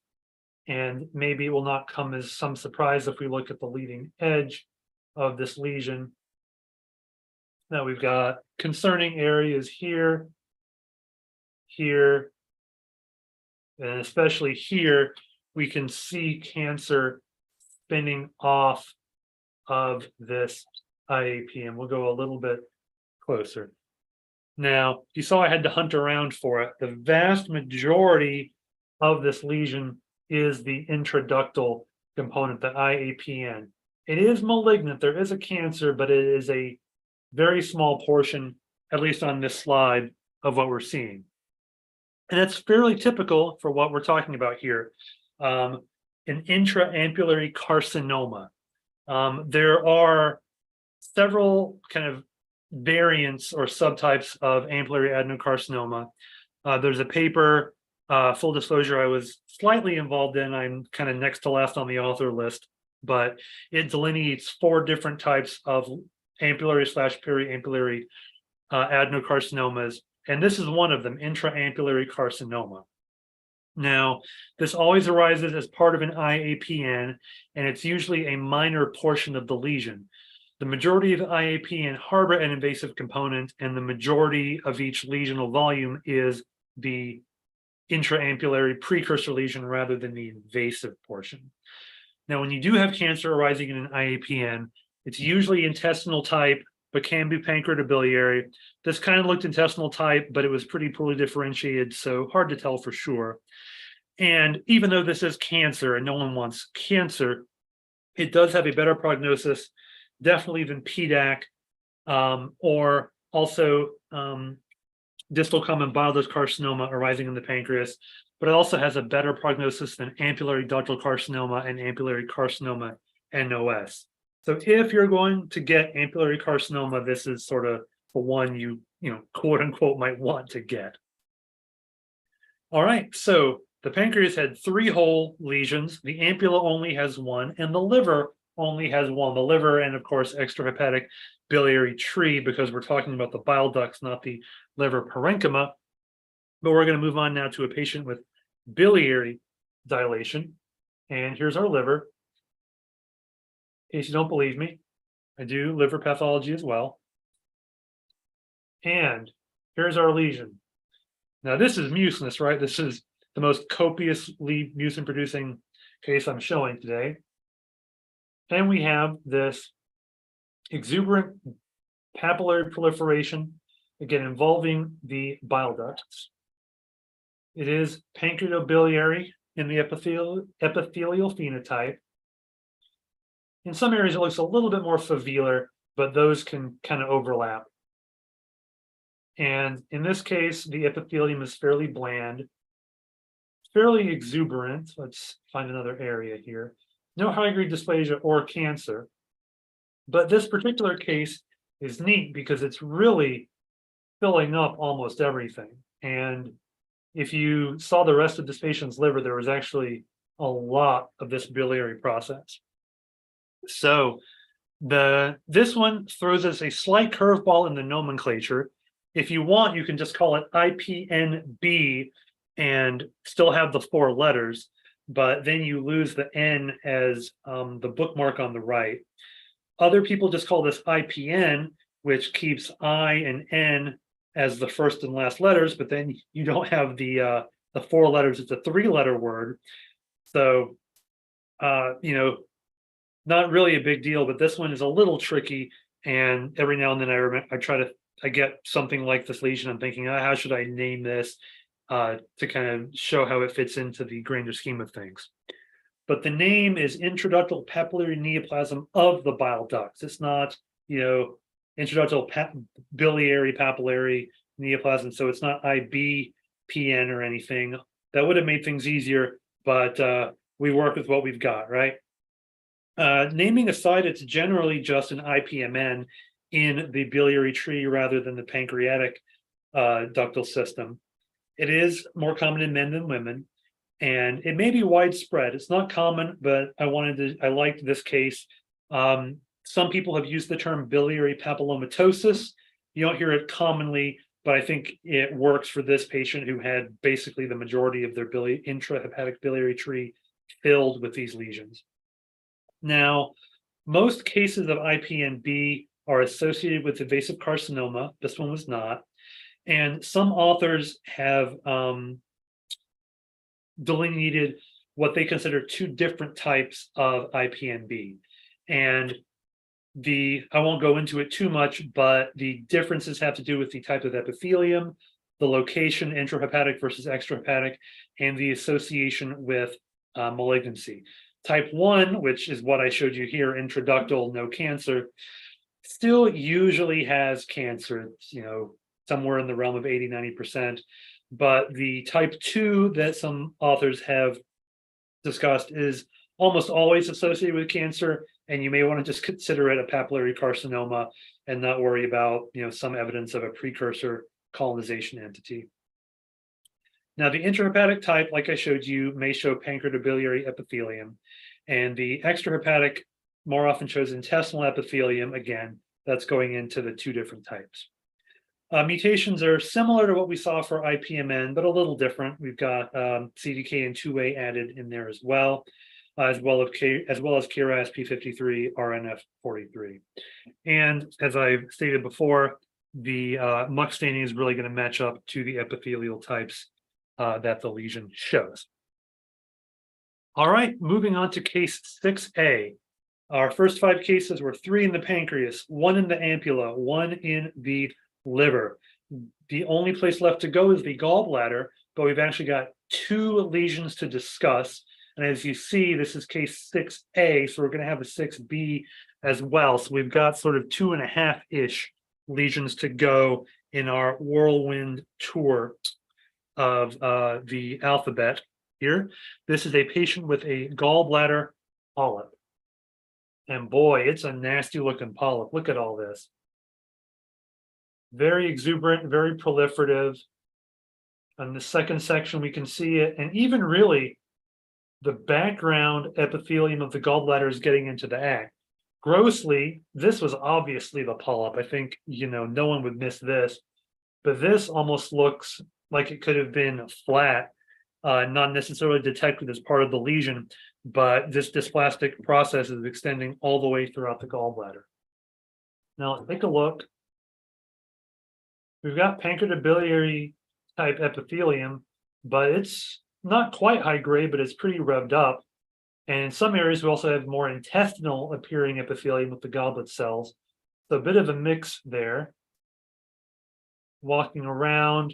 and maybe it will not come as some surprise if we look at the leading edge of this lesion. Now we've got concerning areas here, here, and especially here, we can see cancer spinning off of this iapn. We'll go a little bit closer. Now, you saw I had to hunt around for it. The vast majority of this lesion is the intraductal component, the iapn. It is malignant. There is a cancer, but it is a very small portion, at least on this slide, of what we're seeing. And that's fairly typical for what we're talking about here. An intraampillary carcinoma. There are several kind of variants or subtypes of ampullary adenocarcinoma. There's a paper, full disclosure, I was slightly involved in. I'm kind of next to last on the author list, but it delineates 4 different types of ampullary / periampullary adenocarcinomas, and this is one of them, intraampullary carcinoma. Now, this always arises as part of an iapn, and it's usually a minor portion of the lesion. The majority of iapn harbor an invasive component, and the majority of each lesional volume is the intraampullary precursor lesion rather than the invasive portion. Now, when you do have cancer arising in an iapn, it's usually intestinal type, but can be pancreatobiliary. This kind of looked intestinal type, but it was pretty poorly differentiated, so hard to tell for sure. And even though this is cancer and no one wants cancer, it does have a better prognosis, definitely than PDAC, or also distal common bile duct carcinoma arising in the pancreas, but it also has a better prognosis than ampullary ductal carcinoma and ampullary carcinoma NOS. So if you're going to get ampullary carcinoma, this is sort of the one you quote unquote might want to get. All right, so The pancreas had 3 whole lesions. The ampulla only has 1, and the liver only has 1. The liver and, of course, extrahepatic biliary tree, because we're talking about the bile ducts, not the liver parenchyma. But we're going to move on now to a patient with biliary dilation. And here's our liver. In case you don't believe me, I do liver pathology as well. And here's our lesion. Now, this is mucinous, right? This is the most copiously mucin-producing case I'm showing today. And we have this exuberant papillary proliferation, again, involving the bile ducts. It is pancreatobiliary in the epithelial phenotype. In some areas, it looks a little bit more foveolar, but those can kind of overlap. And in this case, the epithelium is fairly bland, fairly exuberant. Let's find another area here. No high-grade dysplasia or cancer. But this particular case is neat because it's really filling up almost everything. And if you saw the rest of this patient's liver, there was actually a lot of this biliary process. So this one throws us a slight curveball in the nomenclature. If you want, you can just call it ipnb and still have the 4 letters, but then you lose the N as the bookmark on the right. Other people just call this IPN, which keeps I and N as the first and last letters, but then you don't have the 4 letters. It's a 3-letter word. So, not really a big deal, but this one is a little tricky. And every now and then I get something like this lesion. I'm thinking, how should I name this to kind of show how it fits into the grander scheme of things. But the name is intraductal papillary neoplasm of the bile ducts. It's not, intraductal biliary papillary neoplasm. So it's not ipmn or anything. That would have made things easier, but we work with what we've got, right? Naming aside, it's generally just an ipmn in the biliary tree rather than the pancreatic ductal system. It is more common in men than women, and it may be widespread. It's not common, but I liked this case. Some people have used the term biliary papillomatosis. You don't hear it commonly, but I think it works for this patient who had basically the majority of their intrahepatic biliary tree filled with these lesions. Now, most cases of IPNB are associated with invasive carcinoma. This one was not. And some authors have delineated what they consider 2 different types of IPNB. And I won't go into it too much, but the differences have to do with the type of epithelium, the location, intrahepatic versus extrahepatic, and the association with malignancy. Type 1, which is what I showed you here, intraductal, no cancer, still usually has cancer, somewhere in the realm of 80-90%. But the type 2 that some authors have discussed is almost always associated with cancer, and you may want to just consider it a papillary carcinoma and not worry about some evidence of a precursor colonization entity. Now, the intrahepatic type, like I showed you, may show pancreatobiliary epithelium, and the extrahepatic more often shows intestinal epithelium. Again, that's going into the 2 different types. Mutations are similar to what we saw for IPMN, but a little different. We've got CDK and 2A added in there as well as KRAS P53, RNF43. And as I've stated before, the muck staining is really going to match up to the epithelial types that the lesion shows. All right, moving on to case 6A. Our first 5 cases were 3 in the pancreas, 1 in the ampulla, 1 in the liver. The only place left to go is the gallbladder, but we've actually got 2 lesions to discuss. And as you see, this is case 6A, so we're going to have a 6B as well. So we've got sort of 2.5-ish lesions to go in our whirlwind tour of the alphabet here. This is a patient with a gallbladder polyp. And boy, it's a nasty looking polyp. Look at all this. Very exuberant, very proliferative. On the second section, we can see it, and even really the background epithelium of the gallbladder is getting into the act. Grossly, this was obviously the polyp. I think, no one would miss this, but this almost looks like it could have been flat, not necessarily detected as part of the lesion, but this dysplastic process is extending all the way throughout the gallbladder. Now let's take a look. We've got pancreatobiliary type epithelium, but it's not quite high grade, but it's pretty revved up. And in some areas, we also have more intestinal appearing epithelium with the goblet cells. So a bit of a mix there. Walking around,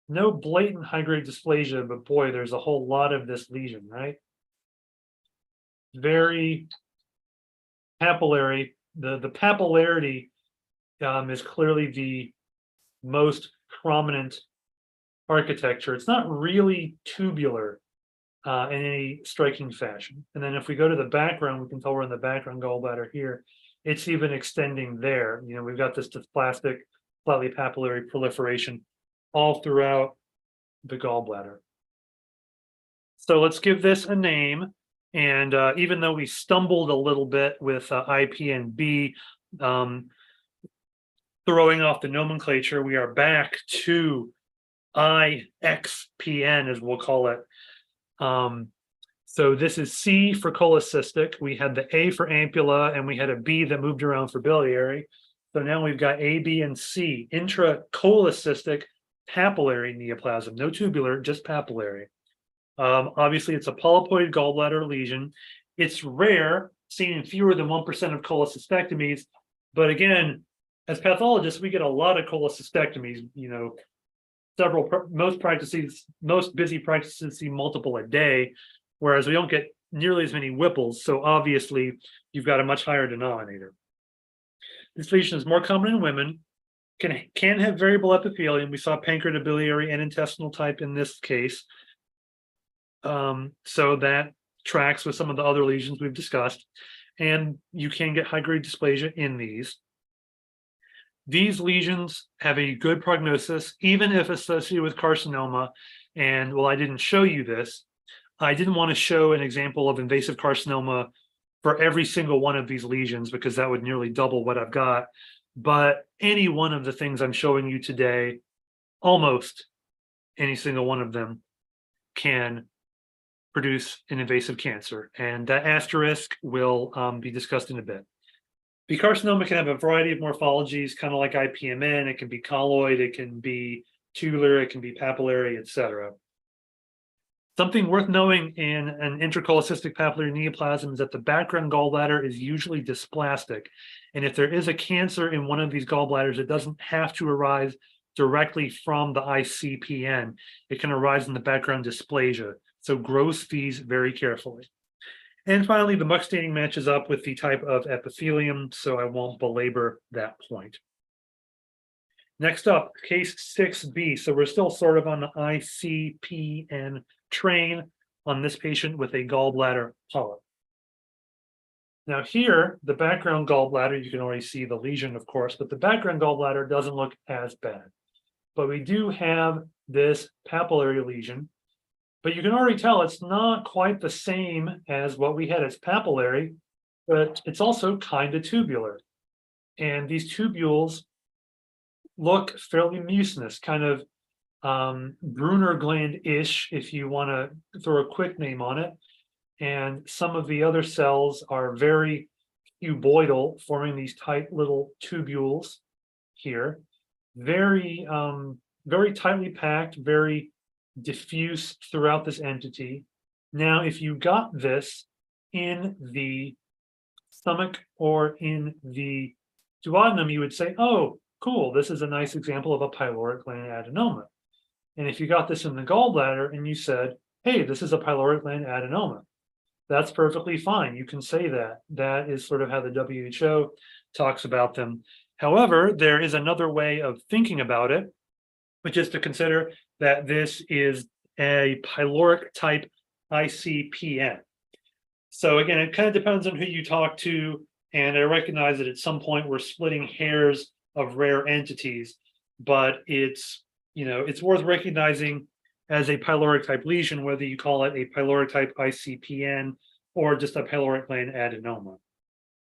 no blatant high grade dysplasia, but boy, there's a whole lot of this lesion, right? Very papillary. The papillarity is clearly the most prominent architecture. It's not really tubular in any striking fashion. And then if we go to the background, we can tell we're in the background gallbladder here. It's even extending there. We've got this dysplastic, slightly papillary proliferation all throughout the gallbladder. So let's give this a name. And even though we stumbled a little bit with ipmn, throwing off the nomenclature, we are back to ictn, as we'll call it. So this is C for cholocystic. We had the A for ampulla, and we had a B that moved around for biliary. So now we've got A, B, and C, intracholocystic papillary neoplasm, no tubular, just papillary. Obviously, it's a polypoid gallbladder lesion. It's rare, seen in fewer than 1% of cholecystectomies. But again, as pathologists, we get a lot of cholecystectomies. Most busy practices see multiple a day, whereas we don't get nearly as many Whipples. So obviously, you've got a much higher denominator. This lesion is more common in women, can have variable epithelium. We saw pancreatobiliary and intestinal type in this case. So that tracks with some of the other lesions we've discussed. And you can get high-grade dysplasia in these. These lesions have a good prognosis, even if associated with carcinoma. And while I didn't show you this, I didn't want to show an example of invasive carcinoma for every single one of these lesions, because that would nearly double what I've got. But any one of the things I'm showing you today, almost any single one of them, can produce an invasive cancer. And that asterisk will be discussed in a bit. The carcinoma can have a variety of morphologies, kind of like ipmn. It can be colloid, it can be tubular, it can be papillary, etc. Something worth knowing in an intracholecystic papillary neoplasm is that the background gallbladder is usually dysplastic. And if there is a cancer in one of these gallbladders, it doesn't have to arise directly from the ictn. It can arise in the background dysplasia. So gross these very carefully. And finally, the muck staining matches up with the type of epithelium, so I won't belabor that point. Next up, case 6B. So we're still sort of on the ictn train on this patient with a gallbladder polyp. Now here, the background gallbladder, you can already see the lesion, of course, but the background gallbladder doesn't look as bad. But we do have this papillary lesion. But you can already tell it's not quite the same as what we had as papillary, but it's also kind of tubular. And these tubules look fairly mucinous, kind of Brunner gland-ish, if you want to throw a quick name on it. And some of the other cells are very cuboidal, forming these tight little tubules here. Very, very tightly packed, very diffuse throughout this entity. Now, if you got this in the stomach or in the duodenum, you would say, oh, cool, this is a nice example of a pyloric gland adenoma. And if you got this in the gallbladder and you said, hey, this is a pyloric gland adenoma, that's perfectly fine. You can say that. That is sort of how the WHO talks about them. However, there is another way of thinking about it, which is to consider that this is a pyloric type ictn. So again, it kind of depends on who you talk to, and I recognize that at some point we're splitting hairs of rare entities, but it's it's worth recognizing as a pyloric type lesion, whether you call it a pyloric type ictn or just a pyloric gland adenoma.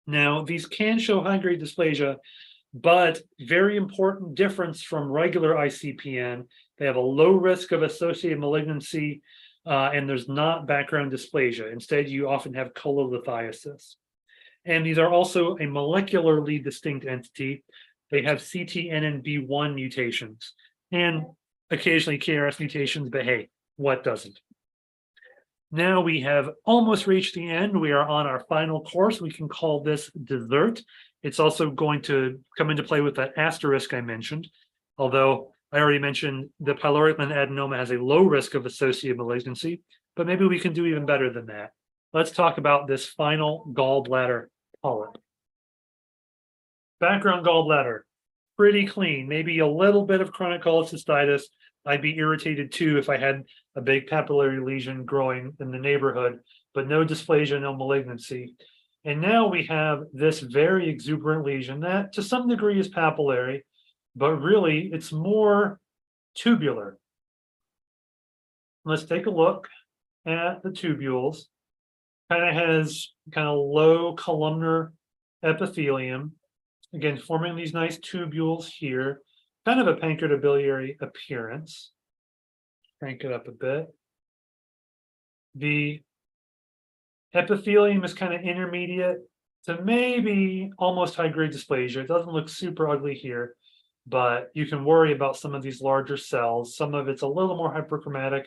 Now, these can show high-grade dysplasia, but very important difference from regular ICPN. They have a low risk of associated malignancy, and there's not background dysplasia. Instead, you often have cholelithiasis. And these are also a molecularly distinct entity. They have CTNNB1 mutations and occasionally KRAS mutations, but hey, what doesn't? Now we have almost reached the end. We are on our final course. We can call this dessert. It's also going to come into play with that asterisk I mentioned, although I already mentioned the pyloric gland adenoma has a low risk of associated malignancy, but maybe we can do even better than that. Let's talk about this final gallbladder polyp. Background gallbladder, pretty clean, maybe a little bit of chronic cholecystitis. I'd be irritated too if I had a big papillary lesion growing in the neighborhood, but no dysplasia, no malignancy. And now we have this very exuberant lesion that to some degree is papillary, but really it's more tubular. Let's take a look at the tubules. Kind of has kind of low columnar epithelium. Again, forming these nice tubules here. Kind of a pancreatobiliary appearance. Crank it up a bit. The epithelium is kind of intermediate to maybe almost high-grade dysplasia. It doesn't look super ugly here, but you can worry about some of these larger cells. Some of it's a little more hyperchromatic,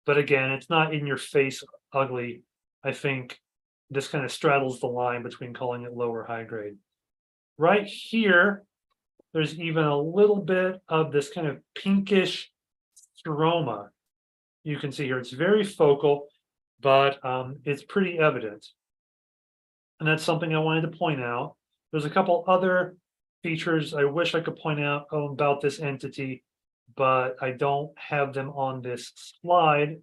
but again, it's not in your face ugly. I think this kind of straddles the line between calling it low or high grade. Right here, there's even a little bit of this kind of pinkish stroma. You can see here, it's very focal, but it's pretty evident. And that's something I wanted to point out. There's a couple other features I wish I could point out about this entity, but I don't have them on this slide.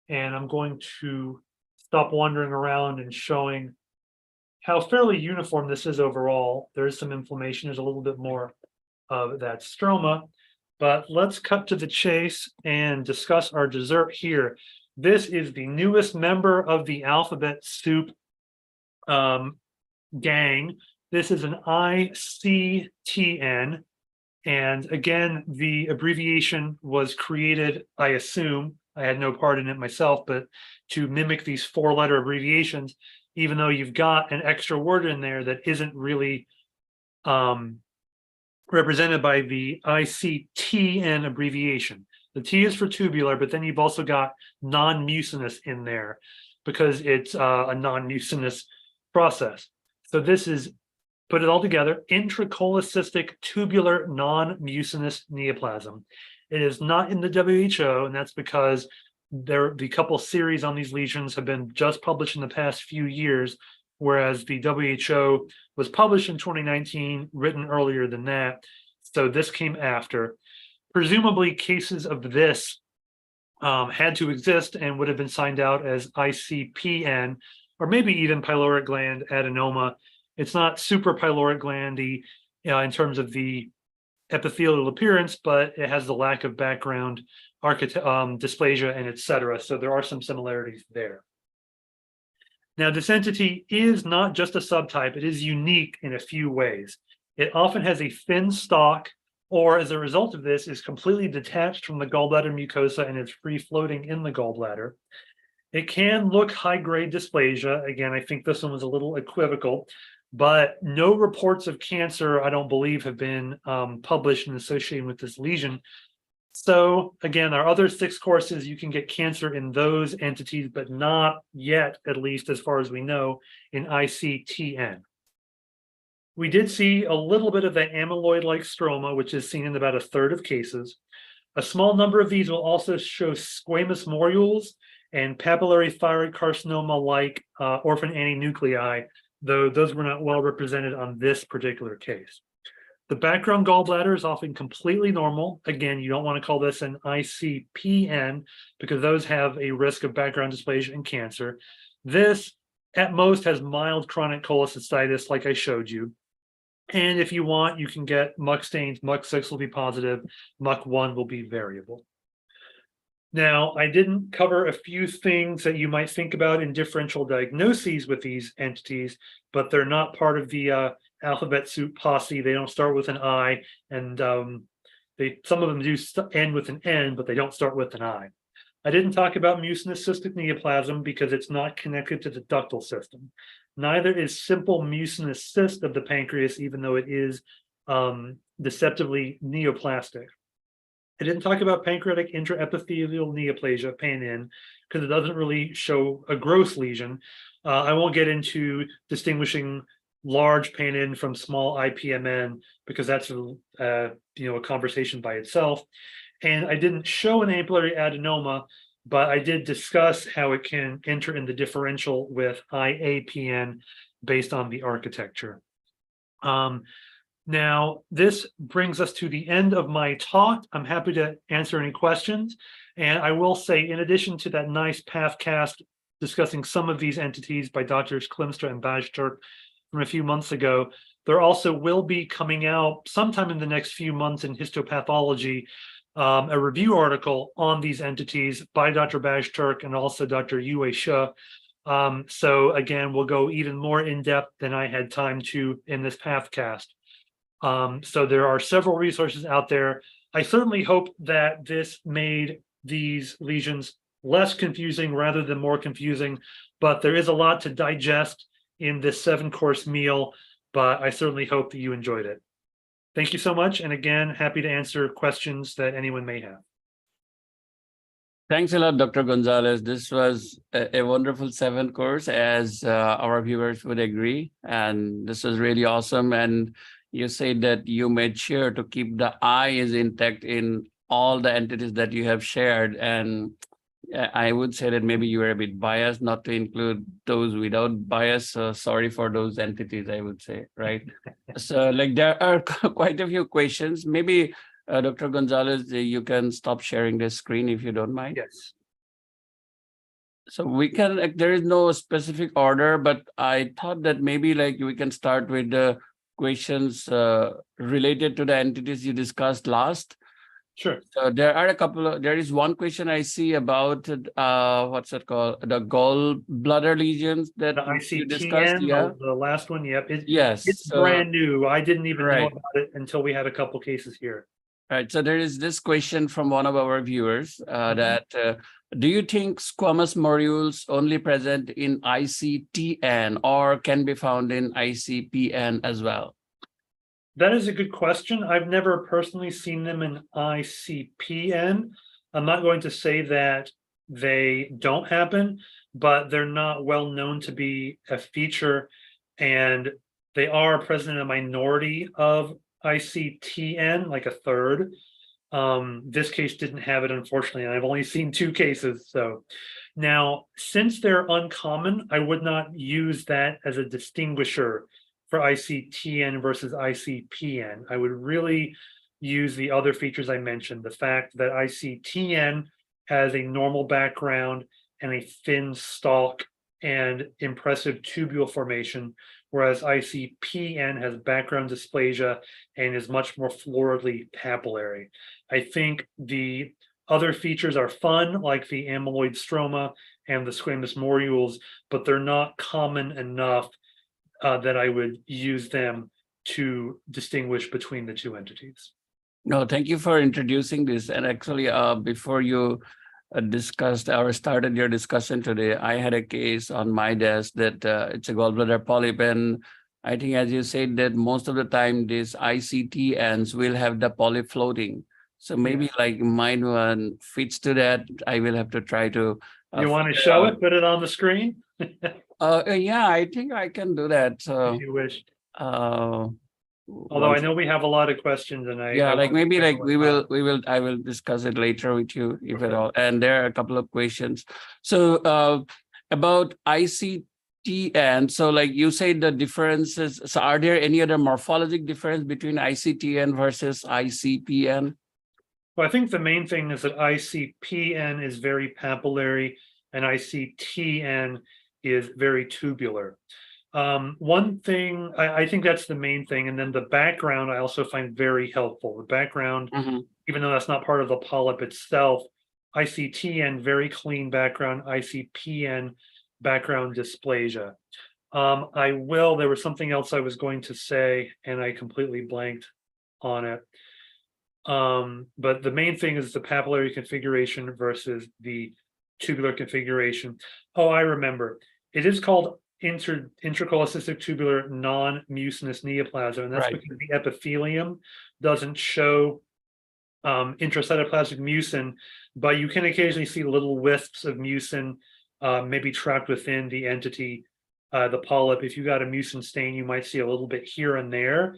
And I'm going to stop wandering around and showing how fairly uniform this is overall. There is some inflammation. There's a little bit more of that stroma, but let's cut to the chase and discuss our dessert here. This is the newest member of the alphabet soup gang. This is an ictn. And again, the abbreviation was created, I assume, I had no part in it myself, but to mimic these four-letter abbreviations, even though you've got an extra word in there that isn't really represented by the ictn abbreviation. The T is for tubular, but then you've also got non-mucinous in there because it's a non-mucinous process. So this is, put it all together, intracholecystic tubular non-mucinous neoplasm. It is not in the WHO, and that's because the couple series on these lesions have been just published in the past few years, whereas the WHO was published in 2019, written earlier than that. So this came after. Presumably cases of this had to exist and would have been signed out as ICPN, or maybe even pyloric gland adenoma. It's not super pyloric glandy in terms of the epithelial appearance, but it has the lack of background dysplasia and etc. So there are some similarities there. Now, this entity is not just a subtype, it is unique in a few ways. It often has a thin stalk, or as a result of this, is completely detached from the gallbladder mucosa and is free floating in the gallbladder. It can look high-grade dysplasia. Again, I think this one was a little equivocal, but no reports of cancer, I don't believe, have been published and associated with this lesion. So again, our other 6 courses, you can get cancer in those entities, but not yet, at least as far as we know, in ICTN. We did see a little bit of the amyloid-like stroma, which is seen in about a third of cases. A small number of these will also show squamous morules and papillary thyroid carcinoma-like orphan antinuclei, though those were not well represented on this particular case. The background gallbladder is often completely normal. Again, you don't want to call this an ICPN because those have a risk of background dysplasia and cancer. This, at most, has mild chronic cholecystitis, like I showed you. And if you want, you can get muck stains. Muck 6 will be positive. Muck 1 will be variable. Now, I didn't cover a few things that you might think about in differential diagnoses with these entities, but they're not part of the alphabet soup posse. They don't start with an I, and some of them do end with an N, but they don't start with an I. I didn't talk about mucinous cystic neoplasm because it's not connected to the ductal system. Neither is simple mucinous cyst of the pancreas, even though it is deceptively neoplastic. I didn't talk about pancreatic intraepithelial neoplasia, PANN, because it doesn't really show a gross lesion. I won't get into distinguishing large PANN from small ipmn because that's a conversation by itself. And I didn't show an ampullary adenoma, but I did discuss how it can enter in the differential with iapn based on the architecture. Now, this brings us to the end of my talk. I'm happy to answer any questions. And I will say, in addition to that nice pathcast discussing some of these entities by Drs. Klimstra and Bajturk from a few months ago, there also will be coming out sometime in the next few months in histopathology, a review article on these entities by Dr. Bajturk and also Dr. Yue Shi. So again, we'll go even more in depth than I had time to in this pathcast. So there are several resources out there. I certainly hope that this made these lesions less confusing rather than more confusing, but there is a lot to digest in this 7-course meal, but I certainly hope that you enjoyed it. Thank you so much. And again, happy to answer questions that anyone may have. Thanks a lot, Dr. Gonzalez. This was a wonderful 7th course, as our viewers would agree. And this was really awesome. And you said that you made sure to keep the I is intact in all the entities that you have shared. And I would say that maybe you were a bit biased not to include those without bias. So sorry for those entities, I would say, right? So like there are quite a few questions. Maybe Dr. Gonzalez, you can stop sharing the screen if you don't mind. Yes. So we can, like, there is no specific order, but I thought that maybe like we can start with the questions related to the entities you discussed last. Sure. So there are a couple of, there is one question I see about what's it called? The gallbladder lesions that The you discussed. ictn, Yeah. the last one. Yep. Yes. It's So, brand new. I didn't even know right. about it until we had a couple cases here. Right. So there is this question from one of our viewers that do you think squamous morules only present in ictn or can be found in icpn as well? That is a good question. I've never personally seen them in icpn. I'm not going to say that they don't happen, but they're not well known to be a feature, and they are present in a minority of ictn, like a third. This case didn't have it, unfortunately, and I've only seen 2 cases. So now, since they're uncommon, I would not use that as a distinguisher for ictn versus icpn. I would really use the other features I mentioned, the fact that ictn has a normal background and a thin stalk and impressive tubule formation, whereas icpn has background dysplasia and is much more floridly papillary. I think the other features are fun, like the amyloid stroma and the squamous morules, but they're not common enough that I would use them to distinguish between the 2 entities. No, thank you for introducing this. And actually, before you discussed or started your discussion today, I had a case on my desk that it's a gallbladder polyp. And I think, as you said, that most of the time these ictns will have the polyp floating. So maybe like mine one fits to that. I will have to try to. You want to show it? Put it on the screen? Yeah, I think I can do that. So if you wish. Although I know we have a lot of questions, and I like maybe like I will discuss it later with you if at all. And there are a couple of questions. So about ictn. So like you said, the differences. So are there any other morphologic difference between ictn versus icpn? Well, I think the main thing is that icpn is very papillary and ictn is very tubular. One thing, I think that's the main thing. And then the background I also find very helpful. The background, Mhm. even though that's not part of the polyp itself, ictn, very clean background, icpn, background dysplasia. There was something else I was going to say and I completely blanked on it. But the main thing is the papillary configuration versus the tubular configuration. Oh, I remember. It is called intracholecystic tubular non-mucinous neoplasm, and that's Right. because the epithelium doesn't show intracytoplasmic mucin, but you can occasionally see little wisps of mucin, maybe trapped within the entity, the polyp. If you got a mucin stain, you might see a little bit here and there.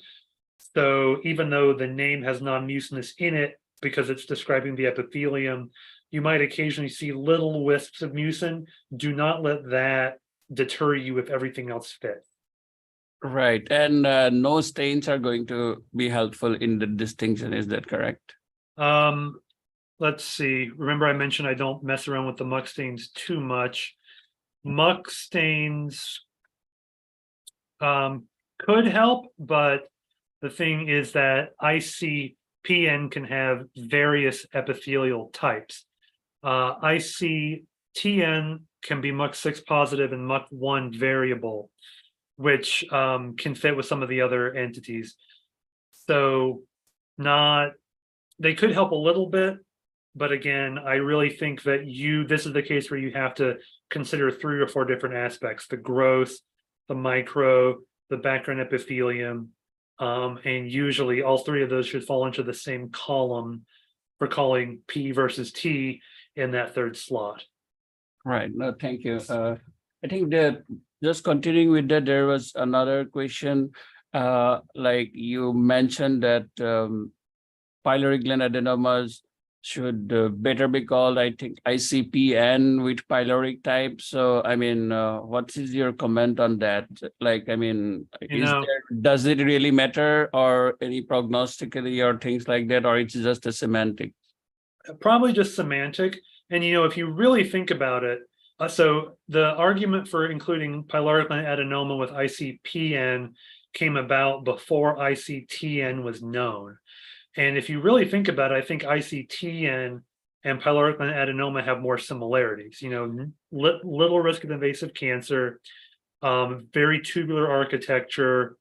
So even though the name has non-mucinous in it, because it's describing the epithelium, you might occasionally see little wisps of mucin. Do not let that deter you if everything else fits. Right. And no stains are going to be helpful in the distinction. Is that correct? Let's see. Remember, I mentioned I don't mess around with the muck stains too much. Muck stains could help, but the thing is that icpn can have various epithelial types. ictn can be MUC6 positive and MUC1 variable, which can fit with some of the other entities. So they could help a little bit, but again, I really think that this is the case where you have to consider 3 or 4 different aspects: the growth, the micro, the background epithelium, and usually all 3 of those should fall into the same column for calling P versus T in that 3rd slot. Right. No, thank you. I think that just continuing with that, there was another question. Like you mentioned that pyloric gland adenomas should better be called, I think, icpn with pyloric type. So, I mean, what is your comment on that? Like, I mean, does it really matter, or any prognostically or things like that, or it's just a semantic? Probably just semantic. And, if you really think about it, so the argument for including pyloric gland adenoma with icpn came about before ictn was known. And if you really think about it, I think ictn and pyloric gland adenoma have more similarities. Little risk of invasive cancer, very tubular architecture,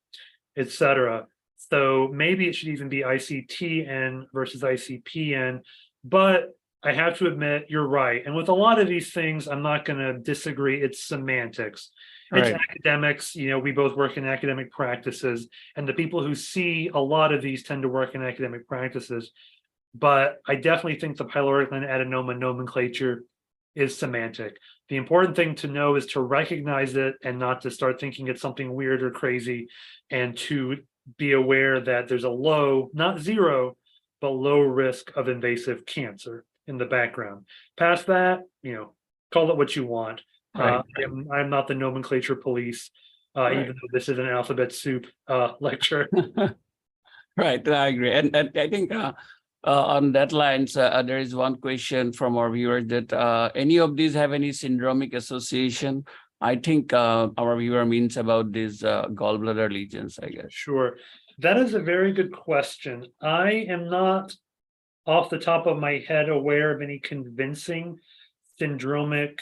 etc. So maybe it should even be ictn versus icpn. But I have to admit, you're right. And with a lot of these things, I'm not going to disagree. It's semantics. It's academics. We both work in academic practices, and the people who see a lot of these tend to work in academic practices. But I definitely think the pyloric gland adenoma nomenclature is semantic. The important thing to know is to recognize it and not to start thinking it's something weird or crazy, and to be aware that there's a low, not zero, but low risk of invasive cancer in the background. Past that, call it what you want. I'm not the nomenclature police, even though this is an alphabet soup lecture. Right, I agree. And I think on that lines, there is one question from our viewers that any of these have any syndromic association? I think our viewer means about these gallbladder lesions, I guess. Sure. That is a very good question. I am not off the top of my head aware of any convincing syndromic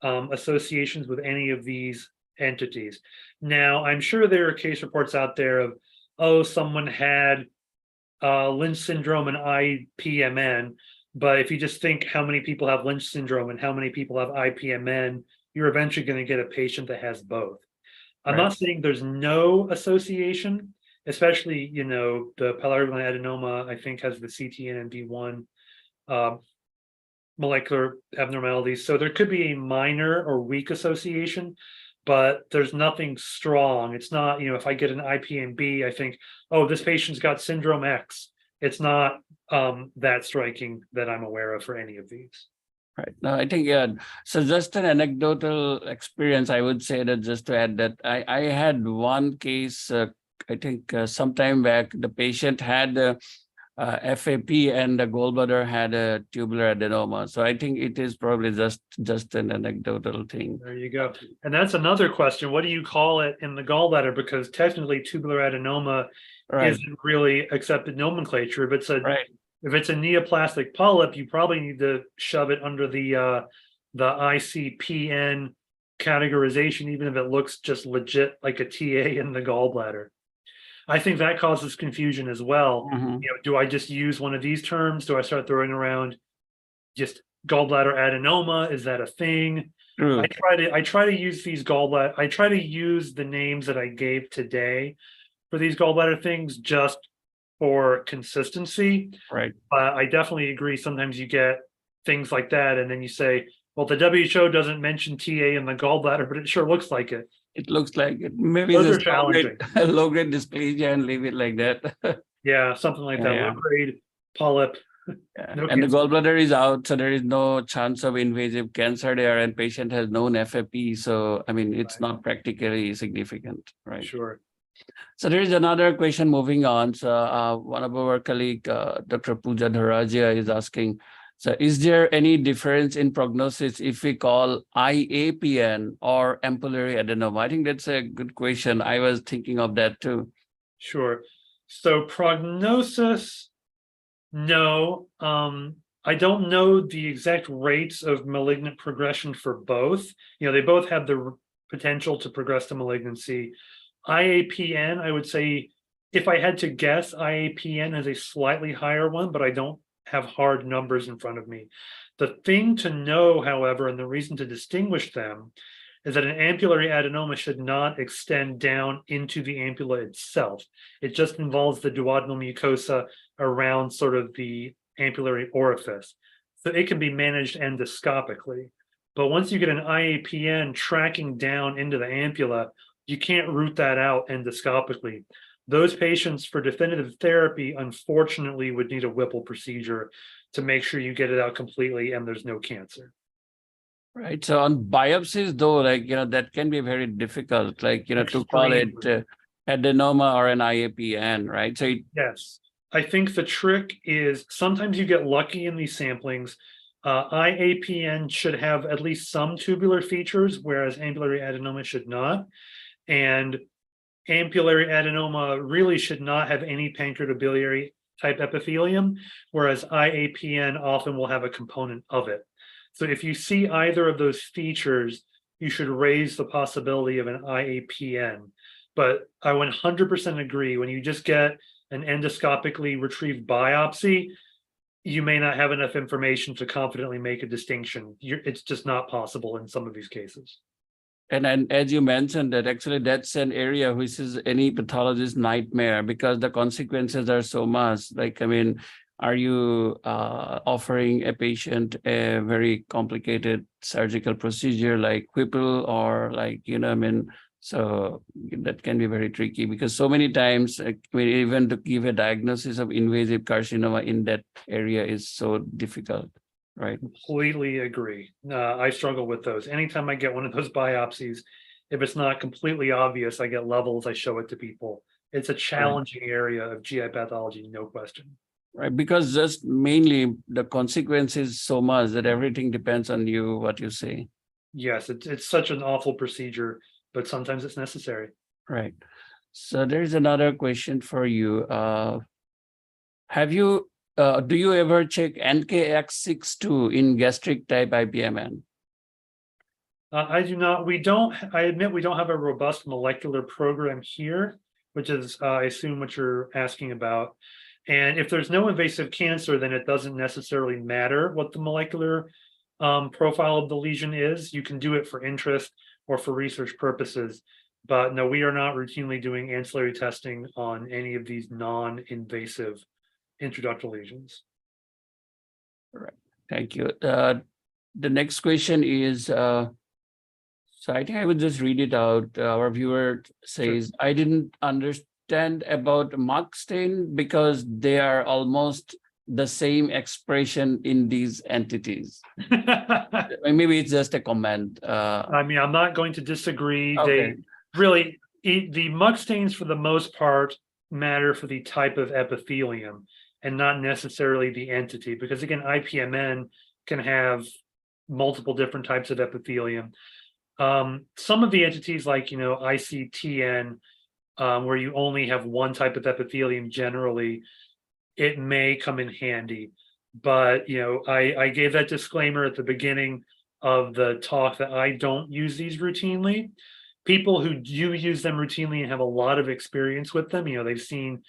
associations with any of these entities. Now, I'm sure there are case reports out there of, someone had Lynch syndrome and ipmn, but if you just think how many people have Lynch syndrome and how many people have ipmn, you're eventually going to get a patient that has both. I'm not saying there's no association, especially, the pyloric gland adenoma, I think, has the CTN and B1 molecular abnormalities. So there could be a minor or weak association, but there's nothing strong. It's not, if I get an IPMB, I think, this patient's got syndrome X. It's not that striking that I'm aware of for any of these. Right. No, I think, so just an anecdotal experience, I would say that just to add that I had one case, I think sometime back, the patient had FAP and the gallbladder had a tubular adenoma. So I think it is probably just an anecdotal thing. There you go. And that's another question. What do you call it in the gallbladder? Because technically tubular adenoma Right. isn't really accepted nomenclature. If it's a Right. if it's a neoplastic polyp, you probably need to shove it under the ictn categorization, even if it looks just legit like a TA in the gallbladder. I think that causes confusion as well. Mhm. You know, do I just use one of these terms? Do I start throwing around just gallbladder adenoma? Is that a thing? True. I try to use these gallbladder. I try to use the names that I gave today for these gallbladder things just for consistency. Right. I definitely agree. Sometimes you get things like that, and then you say, "Well, the WHO doesn't mention TA in the gallbladder, but it sure looks like it." It looks like it. Maybe Those are just challenging. low grade dysplasia and leave it like that. Yeah, something like that. Yeah. Low grade polyp. Yeah. No And the cancer. gallbladder is out, so there is no chance of invasive cancer there, and patient has known FAP. So I mean, it's Right. not practically significant, right? Sure. So there is another question moving on. So one of our colleague, Dr. Pooja Dharaja, is asking, so is there any difference in prognosis if we call iapn or ampullary adenoma? I think that's a good question. I was thinking of that too. Sure. So prognosis, no. I don't know the exact rates of malignant progression for both. You know, they both have the potential to progress to malignancy. IAPN, I would say, if I had to guess, IAPN has a slightly higher one, but I don't have hard numbers in front of me. The thing to know, however, and the reason to distinguish them is that an ampullary adenoma should not extend down into the ampulla itself. It just involves the duodenal mucosa around sort of the ampullary orifice. So it can be managed endoscopically. But once you get an IAPN tracking down into the ampulla, you can't root that out endoscopically. Those patients for definitive therapy, unfortunately, would need a Whipple procedure to make sure you get it out completely and there's no cancer. Right. So on biopsies, though, like, that can be very difficult, like, to call it adenoma or an IAPN, right? So yes, I think the trick is sometimes you get lucky in these samplings. IAPN should have at least some tubular features, whereas ampullary adenoma should not. And ampullary adenoma really should not have any pancreatobiliary type epithelium, whereas IAPN often will have a component of it. So if you see either of those features, you should raise the possibility of an IAPN. But I 100% agree, when you just get an endoscopically retrieved biopsy, you may not have enough information to confidently make a distinction. It's just not possible in some of these cases. And as you mentioned, that actually that's an area which is any pathologist's nightmare because the consequences are so much. Like, I mean, are you offering a patient a very complicated surgical procedure like Whipple or like, so that can be very tricky because so many times, I mean, even to give a diagnosis of invasive carcinoma in that area is so difficult. Right. Completely agree. I struggle with those. Anytime I get one of those biopsies, if it's not completely obvious, I get levels, I show it to people. It's a challenging area of GI pathology, no question. Right, because just mainly the consequence is so much that everything depends on you, what you say. Yes, it's such an awful procedure, but sometimes it's necessary. Right. So there's another question for you. Do you ever check NKX62 in gastric type ipmn? I do not. I admit we don't have a robust molecular program here, which is, I assume, what you're asking about. And if there's no invasive cancer, then it doesn't necessarily matter what the molecular profile of the lesion is. You can do it for interest or for research purposes. But no, we are not routinely doing ancillary testing on any of these non-invasive intraductal lesions. All right. Thank you. The next question is, so I think I would just read it out. Our viewer says, sure. I didn't understand about Mach stain because they are almost the same expression in these entities. Maybe it's just a comment. I mean, I'm not going to disagree. Okay. The Mach stains for the most part matter for the type of epithelium. and not necessarily the entity, because again, ipmn can have multiple different types of epithelium. Some of the entities like, ictn, where you only have one type of epithelium generally, it may come in handy. But, I gave that disclaimer at the beginning of the talk that I don't use these routinely. People who do use them routinely and have a lot of experience with them, they've seen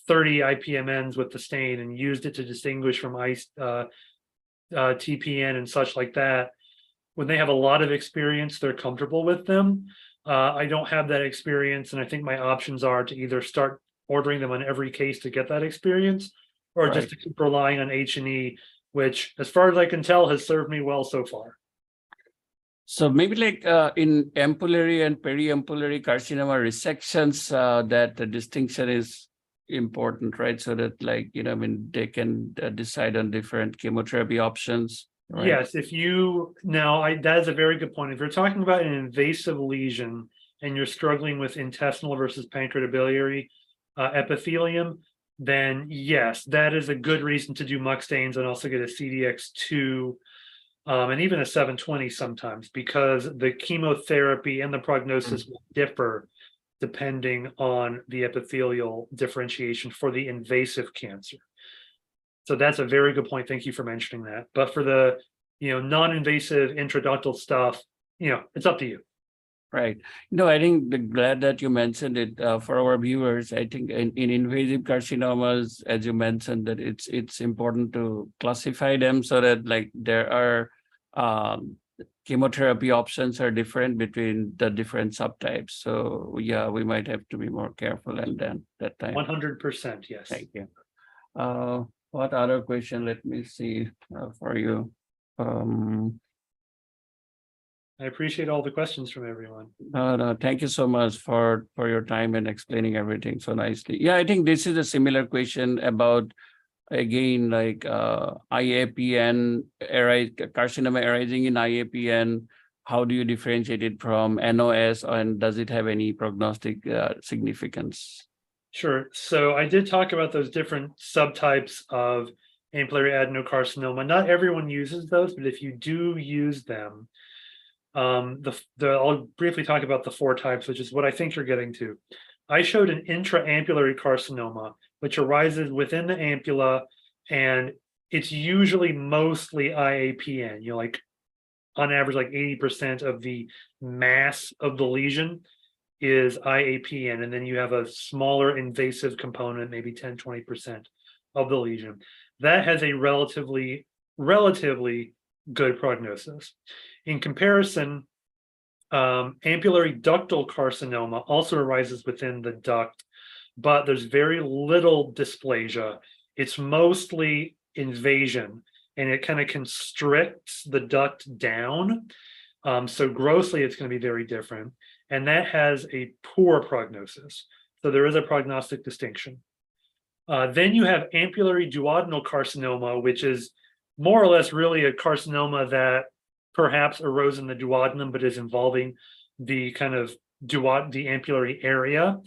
30 ipmns with the stain and used it to distinguish from TPN and such like that. When they have a lot of experience, they're comfortable with them. I don't have that experience, and I think my options are to either start ordering them on every case to get that experience, or just to keep relying on H&E, which, as far as I can tell, has served me well so far. So maybe like in ampullary and periampullary carcinoma resections, that the distinction is important, right? So that they can decide on different chemotherapy options. Right? Yes, that is a very good point. If you're talking about an invasive lesion and you're struggling with intestinal versus pancreatobiliary epithelium, then yes, that is a good reason to do muck stains and also get a CDX2 and even a 720 sometimes, because the chemotherapy and the prognosis will differ depending on the epithelial differentiation for the invasive cancer. So that's a very good point. Thank you for mentioning that. But for the, non-invasive intraductal stuff, it's up to you. Right. I think glad that you mentioned it for our viewers. I think in invasive carcinomas, as you mentioned, that it's important to classify them so that there are chemotherapy options are different between the different subtypes. So yeah, we might have to be more careful and then that time. 100%, yes. Thank you. What other question? Let me see for you. I appreciate all the questions from everyone. No, thank you so much for your time and explaining everything so nicely. Yeah, I think this is a similar question about, again, iapn, carcinoma arising in iapn. How do you differentiate it from NOS, and does it have any prognostic significance? Sure. So I did talk about those different subtypes of ampullary adenocarcinoma. Not everyone uses those, but if you do use them, I'll briefly talk about the 4 types, which is what I think you're getting to. I showed an intraampillary carcinoma, which arises within the ampulla, and it's usually mostly iapn. On average, 80% of the mass of the lesion is iapn, and then you have a smaller invasive component, maybe 10-20% of the lesion. That has a relatively good prognosis. In comparison, ampullary ductal carcinoma also arises within the duct, but there's very little dysplasia. It's mostly invasion, and it kind of constricts the duct down. So grossly, it's going to be very different. And that has a poor prognosis. So there is a prognostic distinction. Then you have ampullary duodenal carcinoma, which is more or less really a carcinoma that perhaps arose in the duodenum, but is involving the kind of the ampullary area.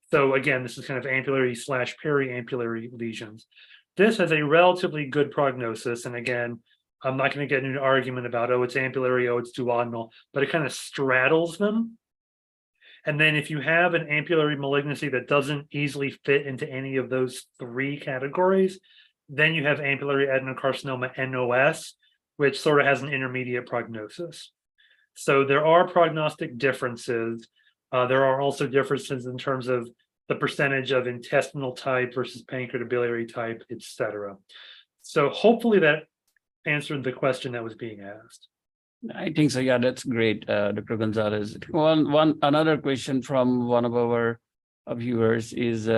So again, this is kind of ampullary / periampullary lesions. This has a relatively good prognosis. And again, I'm not going to get into an argument about, it's ampullary, it's duodenal, but it kind of straddles them. And then if you have an ampullary malignancy that doesn't easily fit into any of those 3 categories, then you have ampullary adenocarcinoma NOS, which sort of has an intermediate prognosis. So there are prognostic differences. There are also differences in terms of the percentage of intestinal type versus pancreatobiliary type, etc. So hopefully that answered the question that was being asked. I think so. Yeah, that's great, Dr. Gonzalez. Another question from one of our viewers is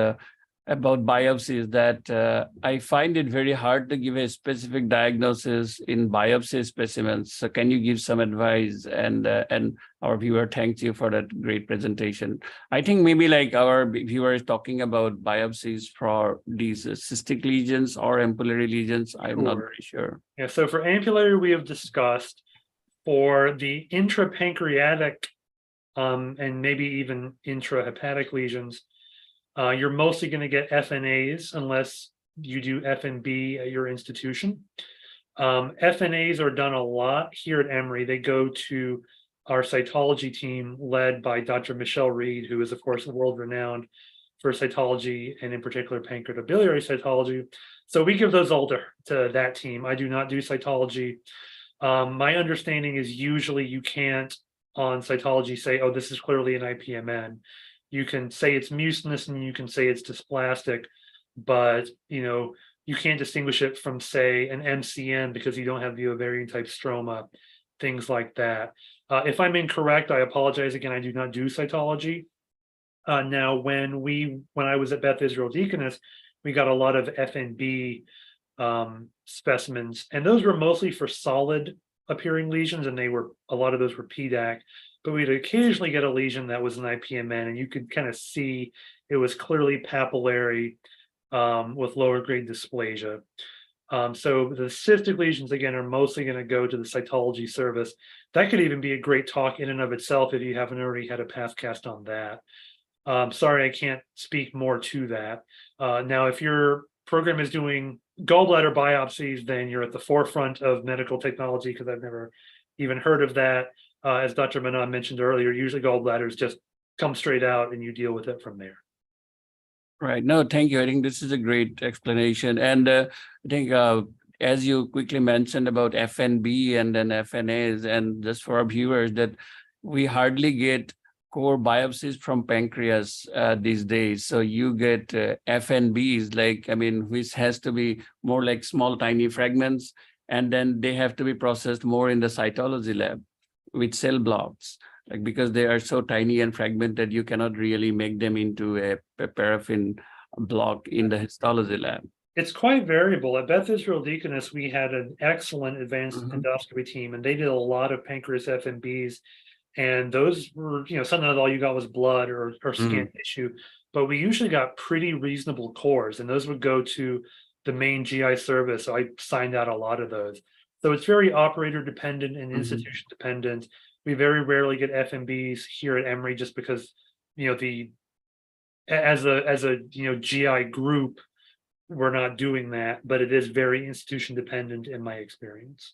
about biopsies, that I find it very hard to give a specific diagnosis in biopsy specimens. So can you give some advice? And our viewer thanks you for that great presentation. I think maybe our viewer is talking about biopsies for these cystic lesions or ampullary lesions. I'm not very sure. Yeah, so for ampullary, we have discussed. For the intrapancreatic and maybe even intrahepatic lesions, you're mostly going to get FNAs unless you do FNB at your institution. FNAs are done a lot here at Emory. They go to our cytology team led by Dr. Michelle Reed, who is, of course, world renowned for cytology and in particular pancreatobiliary cytology. So we give those all to that team. I do not do cytology. My understanding is usually you can't on cytology say, oh, this is clearly an ipmn. You can say it's mucinous and you can say it's dysplastic, but you can't distinguish it from, say, an MCN because you don't have the ovarian type stroma, things like that. If I'm incorrect, I apologize. Again, I do not do cytology. Now, when I was at Beth Israel Deaconess, we got a lot of FNB specimens, and those were mostly for solid appearing lesions, and a lot of those were PDAC, but we'd occasionally get a lesion that was an ipmn, and you could kind of see it was clearly papillary with lower grade dysplasia. So the cystic lesions, again, are mostly going to go to the cytology service. That could even be a great talk in and of itself if you haven't already had a pathcast on that. Sorry, I can't speak more to that. Now, if your program is doing gallbladder biopsies, then you're at the forefront of medical technology, because I've never even heard of that. As Dr. Manan mentioned earlier, usually gallbladders just come straight out and you deal with it from there. Right. No, thank you. I think this is a great explanation. And I think as you quickly mentioned about FNB and then FNAs, and just for our viewers, that we hardly get core biopsies from pancreas these days. So you get FNBs, which has to be more like small, tiny fragments, and then they have to be processed more in the cytology lab with cell blocks. Because they are so tiny and fragmented, you cannot really make them into a paraffin block in the histology lab. It's quite variable. At Beth Israel Deaconess, we had an excellent advanced endoscopy team, and they did a lot of pancreas FNBs. And those were, sometimes all you got was blood or skin tissue, but we usually got pretty reasonable cores, and those would go to the main GI service. So I signed out a lot of those. So it's very operator dependent and institution dependent. We very rarely get FNBs here at Emory just because, as a GI group, we're not doing that, but it is very institution dependent in my experience.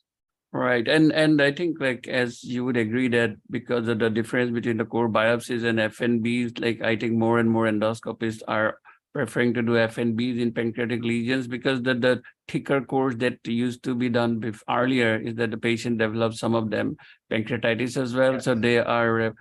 Right. And I think, as you would agree, that because of the difference between the core biopsies and FNBs, I think more and more endoscopists are preferring to do FNBs in pancreatic lesions, because the thicker cores that used to be done earlier is that the patient develops some of them pancreatitis as well. Yes. So they are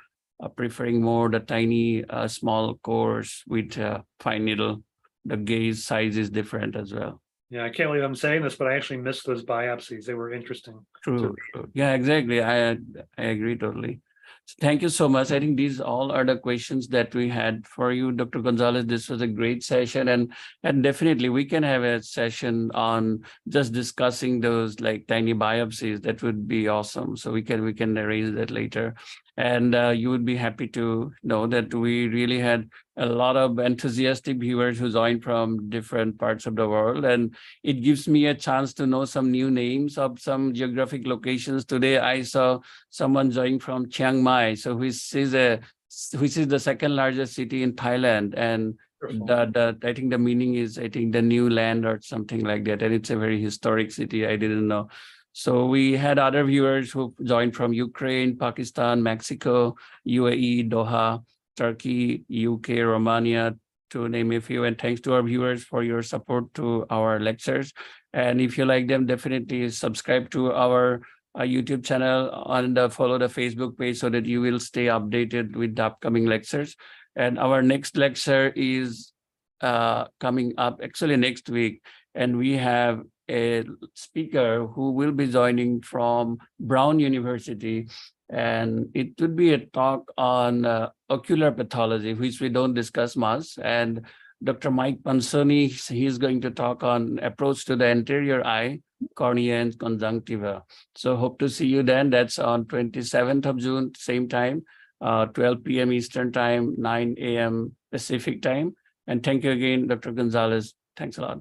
preferring more the tiny small cores with fine needle. The gaze size is different as well. Yeah, I can't believe I'm saying this, but I actually missed those biopsies. They were interesting. True. Yeah, exactly. I agree totally. So thank you so much. I think these all are the questions that we had for you, Dr. Gonzalez. This was a great session, and definitely we can have a session on just discussing those tiny biopsies. That would be awesome. So we can arrange that later. And you would be happy to know that we really had a lot of enthusiastic viewers who joined from different parts of the world. And it gives me a chance to know some new names of some geographic locations. Today, I saw someone joining from Chiang Mai, which is the second largest city in Thailand. And I think the meaning is, the new land or something like that. And it's a very historic city. I didn't know. So we had other viewers who joined from Ukraine, Pakistan, Mexico, UAE, Doha, Turkey, UK, Romania, to name a few. And thanks to our viewers for your support to our lectures. And if you like them, definitely subscribe to our YouTube channel and follow the Facebook page so that you will stay updated with the upcoming lectures. And our next lecture is coming up actually next week. And we have a speaker who will be joining from Brown University, and it would be a talk on ocular pathology, which we don't discuss much. And Dr. Mike Pansoni, he's going to talk on approach to the anterior eye, cornea, and conjunctiva. So hope to see you then. That's on 27th of June, same time, 12 p.m. Eastern time, 9 a.m. Pacific time. And thank you again, Dr. Gonzalez. Thanks a lot.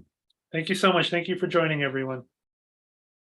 Thank you so much. Thank you for joining, everyone.